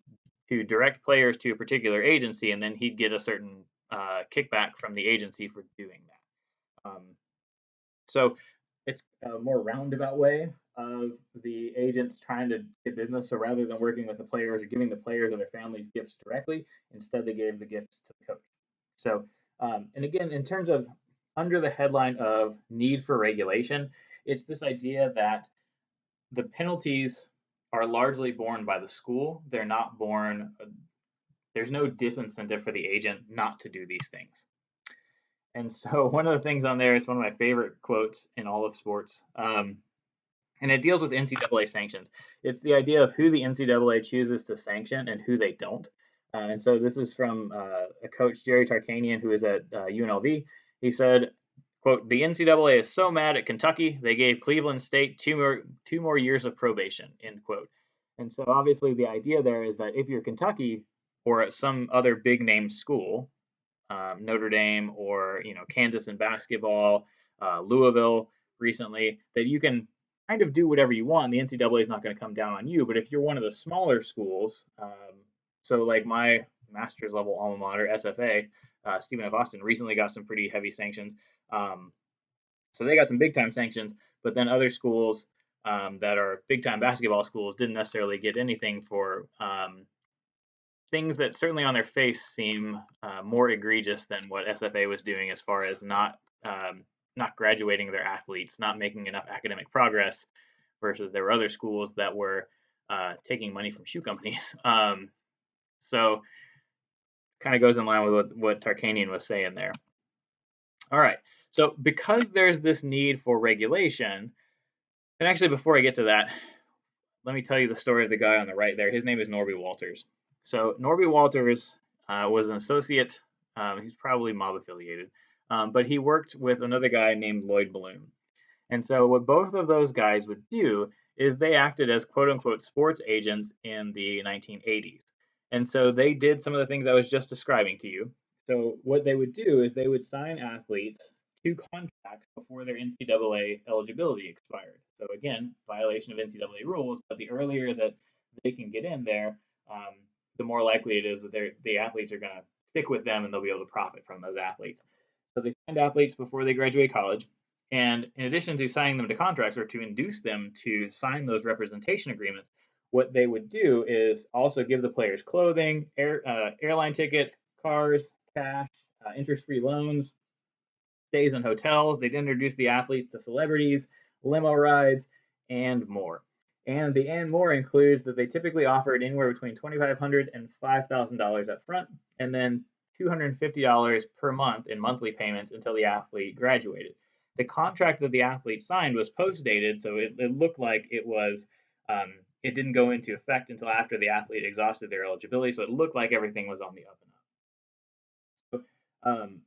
to direct players to a particular agency, and then he'd get a certain kickback from the agency for doing that. So it's a more roundabout way of the agents trying to get business. So rather than working with the players or giving the players or their families gifts directly, instead they gave the gifts to the coach. So, and again, in terms of under the headline of need for regulation, it's this idea that the penalties are largely borne by the school. They're not borne, there's no disincentive for the agent not to do these things. And so one of the things on there is one of my favorite quotes in all of sports. And it deals with NCAA sanctions. It's the idea of who the NCAA chooses to sanction and who they don't. And so this is from a coach, Jerry Tarkanian, who is at UNLV. He said, quote, the NCAA is so mad at Kentucky, they gave Cleveland State two more years of probation, end quote. And so obviously the idea there is that if you're Kentucky or at some other big name school, Notre Dame or Kansas in basketball, Louisville recently, that you can kind of do whatever you want. The NCAA is not going to come down on you. But if you're one of the smaller schools, so like my master's level alma mater, SFA, Stephen F. Austin, recently got some pretty heavy sanctions. So they got some big time sanctions, but then other schools that are big time basketball schools didn't necessarily get anything for things that certainly on their face seem more egregious than what SFA was doing as far as not graduating their athletes, not making enough academic progress, versus there were other schools that were taking money from shoe companies. So kind of goes in line with what Tarkanian was saying there. All right. So because there's this need for regulation, and actually before I get to that, let me tell you the story of the guy on the right there. His name is Norby Walters. So Norby Walters was an associate. He's probably mob affiliated, but he worked with another guy named Lloyd Bloom. And so what both of those guys would do is they acted as quote unquote sports agents in the 1980s. And so they did some of the things I was just describing to you. So what they would do is they would sign athletes to contracts before their NCAA eligibility expired. So again, violation of NCAA rules, but the earlier that they can get in there, the more likely it is that the athletes are going to stick with them and they'll be able to profit from those athletes. So they signed athletes before they graduate college. And in addition to signing them to contracts or to induce them to sign those representation agreements, what they would do is also give the players clothing, airline tickets, cars, cash, interest-free loans, stays in hotels. They'd introduce the athletes to celebrities, limo rides, and more. And the and more includes that they typically offered anywhere between $2,500 and $5,000 up front, and then $250 per month in monthly payments until the athlete graduated. The contract that the athlete signed was post-dated, so it looked like it didn't go into effect until after the athlete exhausted their eligibility, so it looked like everything was on the up and up. So,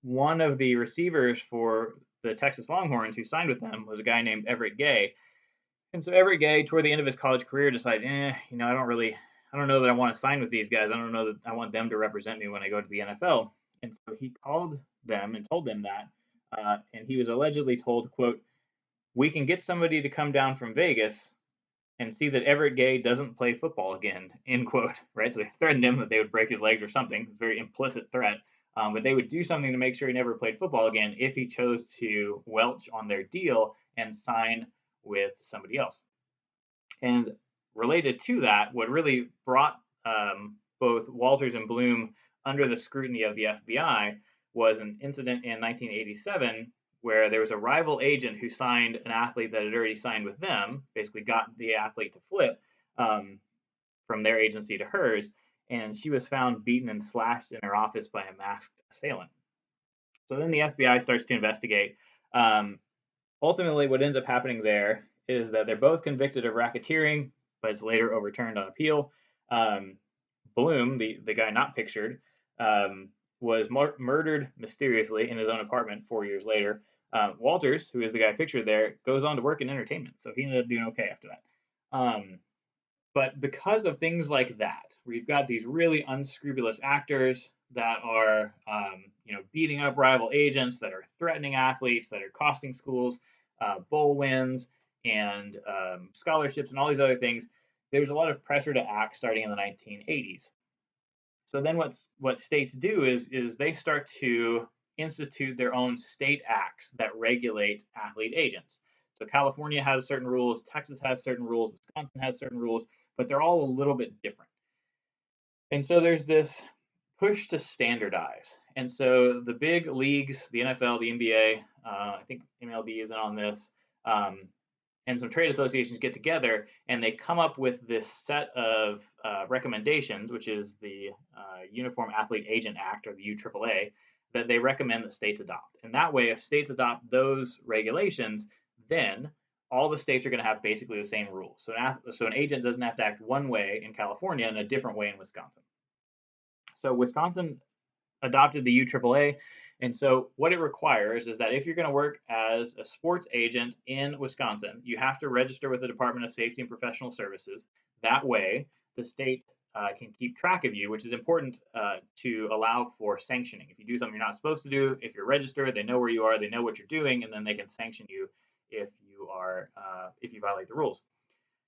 one of the receivers for the Texas Longhorns who signed with them was a guy named Everett Gay. And so Everett Gay, toward the end of his college career, decided, I don't know that I want to sign with these guys. I don't know that I want them to represent me when I go to the NFL. And so he called them and told them that. And he was allegedly told, quote, "We can get somebody to come down from Vegas and see that Everett Gay doesn't play football again," end quote, right? So they threatened him that they would break his legs or something, very implicit threat. But they would do something to make sure he never played football again if he chose to welch on their deal and sign with somebody else. And related to that, what really brought both Walters and Bloom under the scrutiny of the FBI was an incident in 1987 where there was a rival agent who signed an athlete that had already signed with them, basically got the athlete to flip from their agency to hers, and she was found beaten and slashed in her office by a masked assailant. So then the FBI starts to investigate. Ultimately, what ends up happening there is that they're both convicted of racketeering, but it's later overturned on appeal. Bloom, the guy not pictured, was murdered mysteriously in his own apartment 4 years later. Walters, who is the guy pictured there, goes on to work in entertainment, so he ended up doing okay after that. But because of things like that, where you've got these really unscrupulous actors that are, beating up rival agents, that are threatening athletes, that are costing schools bowl wins and scholarships and all these other things, there's a lot of pressure to act starting in the 1980s. So then what states do is they start to institute their own state acts that regulate athlete agents. So California has certain rules, Texas has certain rules, Wisconsin has certain rules, but they're all a little bit different. And so there's this push to standardize. And so the big leagues, the NFL, the NBA, I think MLB is in on this, and some trade associations get together and they come up with this set of recommendations, which is the Uniform Athlete Agent Act, or the UAAA, that they recommend that states adopt. And that way, if states adopt those regulations, then all the states are going to have basically the same rules. So an agent doesn't have to act one way in California and a different way in Wisconsin. So Wisconsin adopted the UAAA. And so what it requires is that if you're going to work as a sports agent in Wisconsin, you have to register with the Department of Safety and Professional Services. That way, the state can keep track of you, which is important to allow for sanctioning. If you do something you're not supposed to do, if you're registered, they know where you are, they know what you're doing, and then they can sanction you if you violate the rules.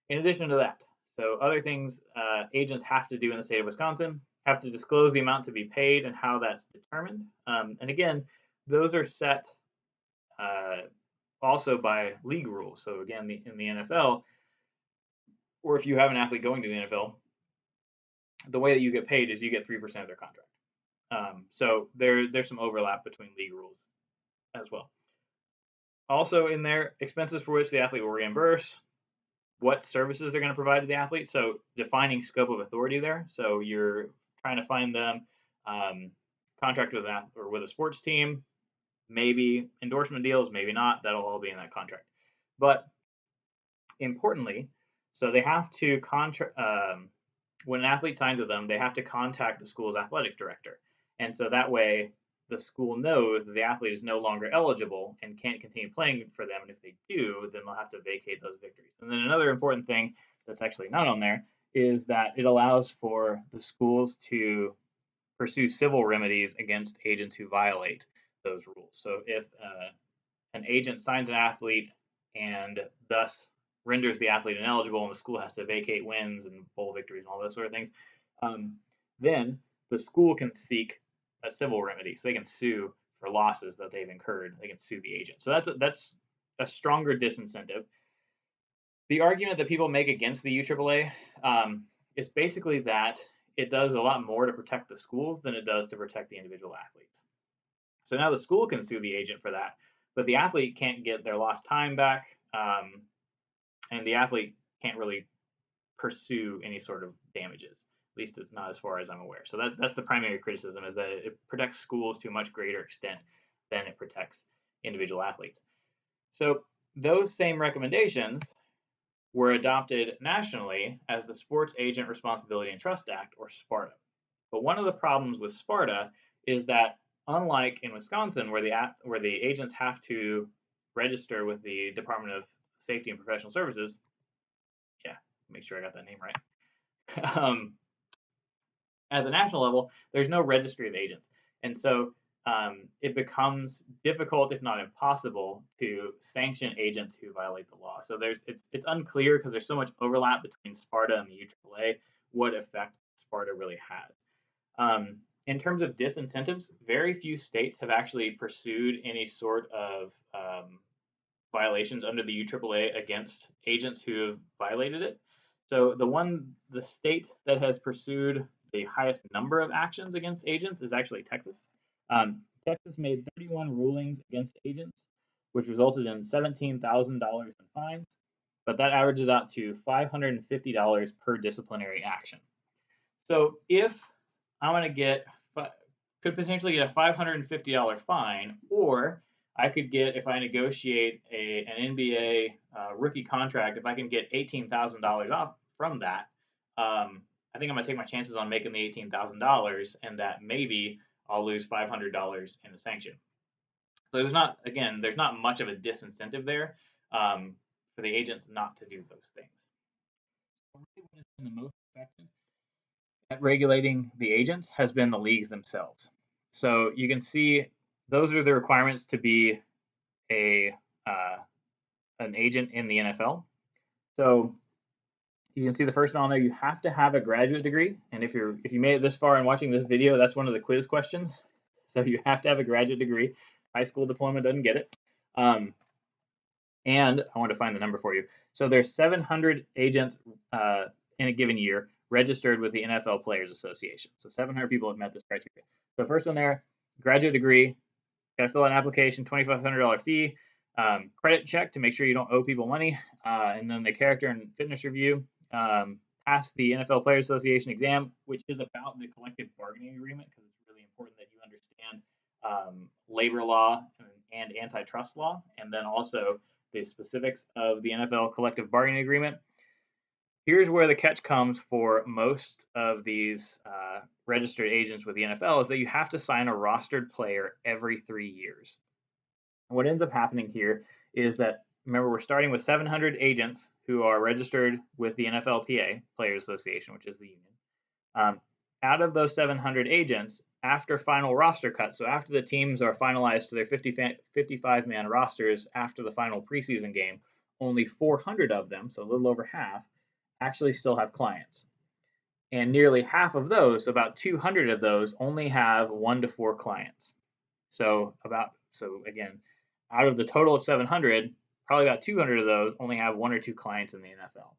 In addition to that, so other things agents have to do in the state of Wisconsin have to disclose the amount to be paid and how that's determined. And again, those are set uh, also by league rules. So again, in the NFL, or if you have an athlete going to the NFL, the way that you get paid is you get 3% of their contract. So there's some overlap between league rules as well. Also in there, expenses for which the athlete will reimburse, what services they're going to provide to the athlete. So defining scope of authority there. So you're trying to find them contract with an or with a sports team, maybe endorsement deals, maybe not. That'll all be in that contract. But importantly, so they have to contract. When an athlete signs with them, they have to contact the school's athletic director, and so that way the school knows that the athlete is no longer eligible and can't continue playing for them. And if they do, then they'll have to vacate those victories. And then another important thing that's actually not on there is that it allows for the schools to pursue civil remedies against agents who violate those rules. So if an agent signs an athlete and thus renders the athlete ineligible and the school has to vacate wins and bowl victories and all those sort of things, then the school can seek a civil remedy. So they can sue for losses that they've incurred. They can sue the agent. So that's a stronger disincentive. The argument that people make against the UAAA is basically that it does a lot more to protect the schools than it does to protect the individual athletes. So now the school can sue the agent for that, but the athlete can't get their lost time back, and the athlete can't really pursue any sort of damages, at least not as far as I'm aware. So that's the primary criticism, is that it protects schools to a much greater extent than it protects individual athletes. So those same recommendations were adopted nationally as the Sports Agent Responsibility and Trust Act, or SPARTA. But one of the problems with SPARTA is that, unlike in Wisconsin, where the agents have to register with the Department of Safety and Professional Services, yeah, make sure I got that name right. At the national level, there's no registry of agents, and so it becomes difficult, if not impossible, to sanction agents who violate the law. So it's unclear, because there's so much overlap between SPARTA and the UAAA, what effect SPARTA really has. In terms of disincentives, very few states have actually pursued any sort of violations under the UAAA against agents who have violated it. So the state that has pursued the highest number of actions against agents is actually Texas. Texas made 31 rulings against agents, which resulted in $17,000 in fines, but that averages out to $550 per disciplinary action. So if I'm going to could potentially get a $550 fine, or I could get, if I negotiate an NBA rookie contract, if I can get $18,000 off from that, I think I'm going to take my chances on making the $18,000, and that maybe I'll lose $500 in a sanction. So there's not much of a disincentive there for the agents not to do those things. So really, what has been the most effective at regulating the agents has been the leagues themselves. So you can see those are the requirements to be an agent in the NFL. So you can see the first one on there. You have to have a graduate degree, and if you made it this far and watching this video, that's one of the quiz questions. So you have to have a graduate degree. High school diploma doesn't get it. And I want to find the number for you. So there's 700 agents in a given year registered with the NFL Players Association. So 700 people have met this criteria. So first one there, graduate degree, got to fill out an application, $2,500 fee, credit check to make sure you don't owe people money, and then the character and fitness review, pass the NFL Players Association exam, which is about the collective bargaining agreement, because it's really important that you understand labor law and antitrust law, and then also the specifics of the NFL collective bargaining agreement. Here's where the catch comes for most of these registered agents with the NFL, is that you have to sign a rostered player every 3 years. And what ends up happening here is that, remember, we're starting with 700 agents who are registered with the NFLPA, Players Association, which is the union. Out of those 700 agents, after final roster cut, so after the teams are finalized to their 55-man rosters after the final preseason game, only 400 of them, so a little over half, actually still have clients. And nearly half of those, about 200 of those, only have 1 to 4 clients. So again, out of the total of 700, probably about 200 of those only have 1 or 2 clients in the NFL.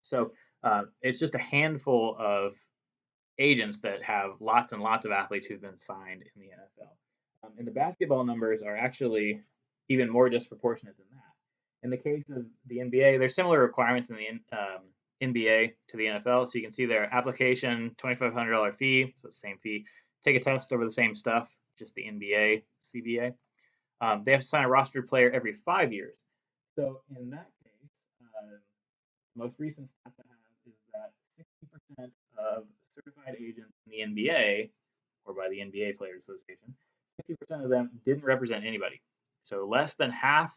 So it's just a handful of agents that have lots and lots of athletes who've been signed in the NFL. And the basketball numbers are actually even more disproportionate than that. In the case of the NBA, there's similar requirements in the NBA to the NFL. So you can see their application, $2,500 fee, so the same fee. Take a test over the same stuff, just the NBA, CBA. They have to sign a roster player every 5 years. So in that case, the most recent stats I have is that 60% of certified agents in the NBA, or by the NBA Players Association, 60% of them didn't represent anybody. So less than half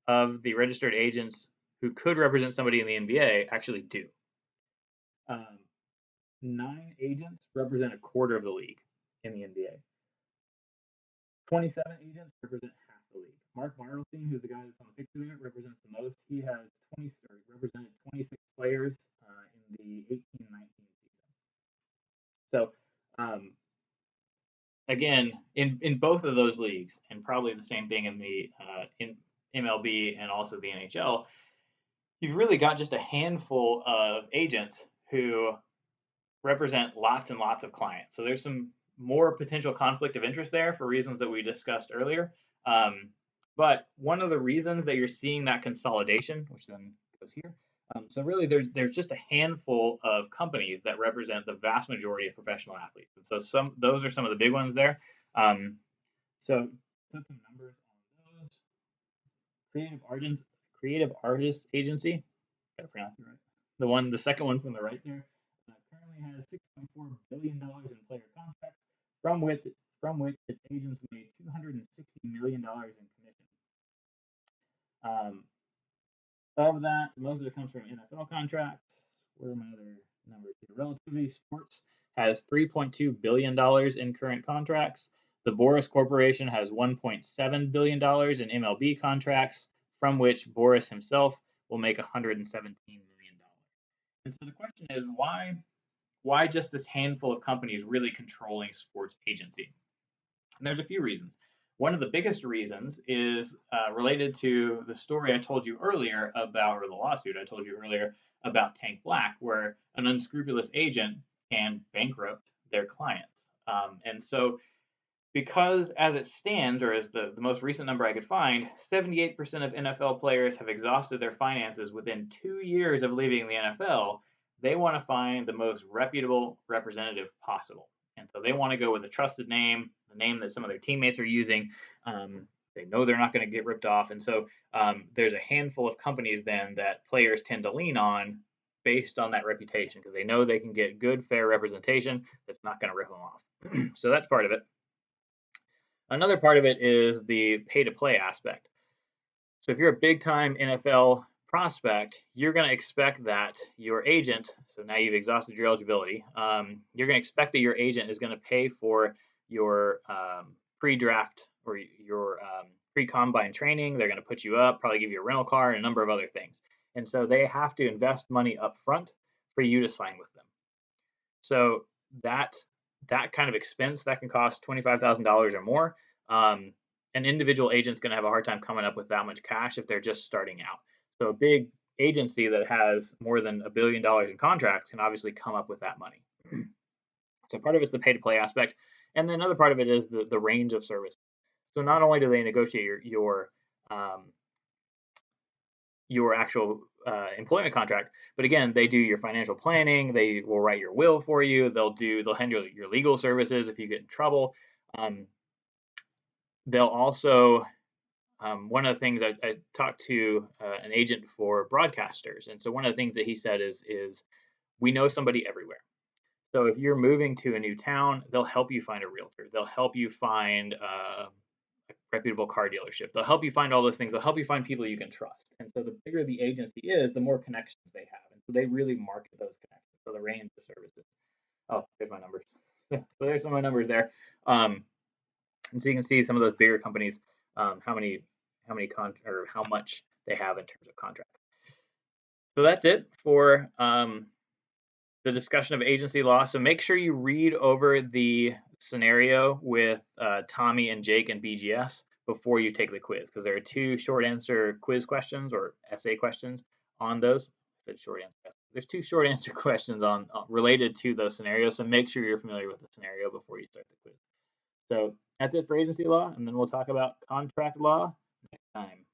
of the registered agents who could represent somebody in the NBA actually do. 9 agents represent a quarter of the league in the NBA. 27 agents represent half the league. Mark Marlstein, who's the guy that's on the picture there, represents the most. He has represented 26 players in the 18-19 season. So again, in both of those leagues, and probably the same thing in the in MLB and also the NHL, you've really got just a handful of agents who represent lots and lots of clients. So there's some more potential conflict of interest there for reasons that we discussed earlier. But one of the reasons that you're seeing that consolidation, which then goes here, so really there's just a handful of companies that represent the vast majority of professional athletes. And so those are some of the big ones there. So put some numbers on those. Creative Artist Agency, gotta pronounce it right. The second one from the right there, currently has $6.4 billion in player contracts, from which its agents made $260 million in commission. Of that, most of it comes from NFL contracts. Where are my other numbers here? Relativity Sports has $3.2 billion in current contracts. The Boris Corporation has $1.7 billion in MLB contracts, from which Boris himself will make $117 million. And so the question is, why just this handful of companies really controlling sports agency? And there's a few reasons. One of the biggest reasons is related to the story I told you earlier about, or the lawsuit I told you earlier about Tank Black, where an unscrupulous agent can bankrupt their clients. And so, because as it stands, or as the most recent number I could find, 78% of NFL players have exhausted their finances within 2 years of leaving the NFL, they want to find the most reputable representative possible. And so they want to go with a trusted name, the name that some of their teammates are using. They know they're not going to get ripped off. And so there's a handful of companies then that players tend to lean on based on that reputation, because they know they can get good, fair representation that's not going to rip them off. So that's part of it. Another part of it is the pay to play aspect. So if you're a big time NFL prospect, you're going to expect that your agent, so now you've exhausted your eligibility, you're going to expect that your agent is going to pay for your pre-draft or your pre-combine training. They're going to put you up, probably give you a rental car and a number of other things. And so they have to invest money up front for you to sign with them. So that kind of expense that can cost $25,000 or more. An individual agent's going to have a hard time coming up with that much cash if they're just starting out. So a big agency that has more than $1 billion in contracts can obviously come up with that money. So part of it's the pay to play aspect, and then another part of it is the range of service. So not only do they negotiate your actual employment contract, but again, they do your financial planning. They will write your will for you. They'll handle your legal services if you get in trouble. They'll also one of the things I talked to an agent for broadcasters, and so one of the things that he said is we know somebody everywhere. So if you're moving to a new town, they'll help you find a realtor. They'll help you find a reputable car dealership. They'll help you find all those things. They'll help you find people you can trust. And so the bigger the agency is, the more connections they have. And so they really market those connections. So the range of services. Oh, there's my numbers. So there's some of my numbers there. And so you can see some of those bigger companies, how much they have in terms of contracts. So that's it for the discussion of agency law. So make sure you read over the scenario with Tommy and Jake and BGS before you take the quiz, because there are two short answer quiz questions or essay questions on those. I said short answer. There's two short answer questions on related to those scenarios. So make sure you're familiar with the scenario before you start the quiz. So that's it for agency law, and then we'll talk about contract law next time.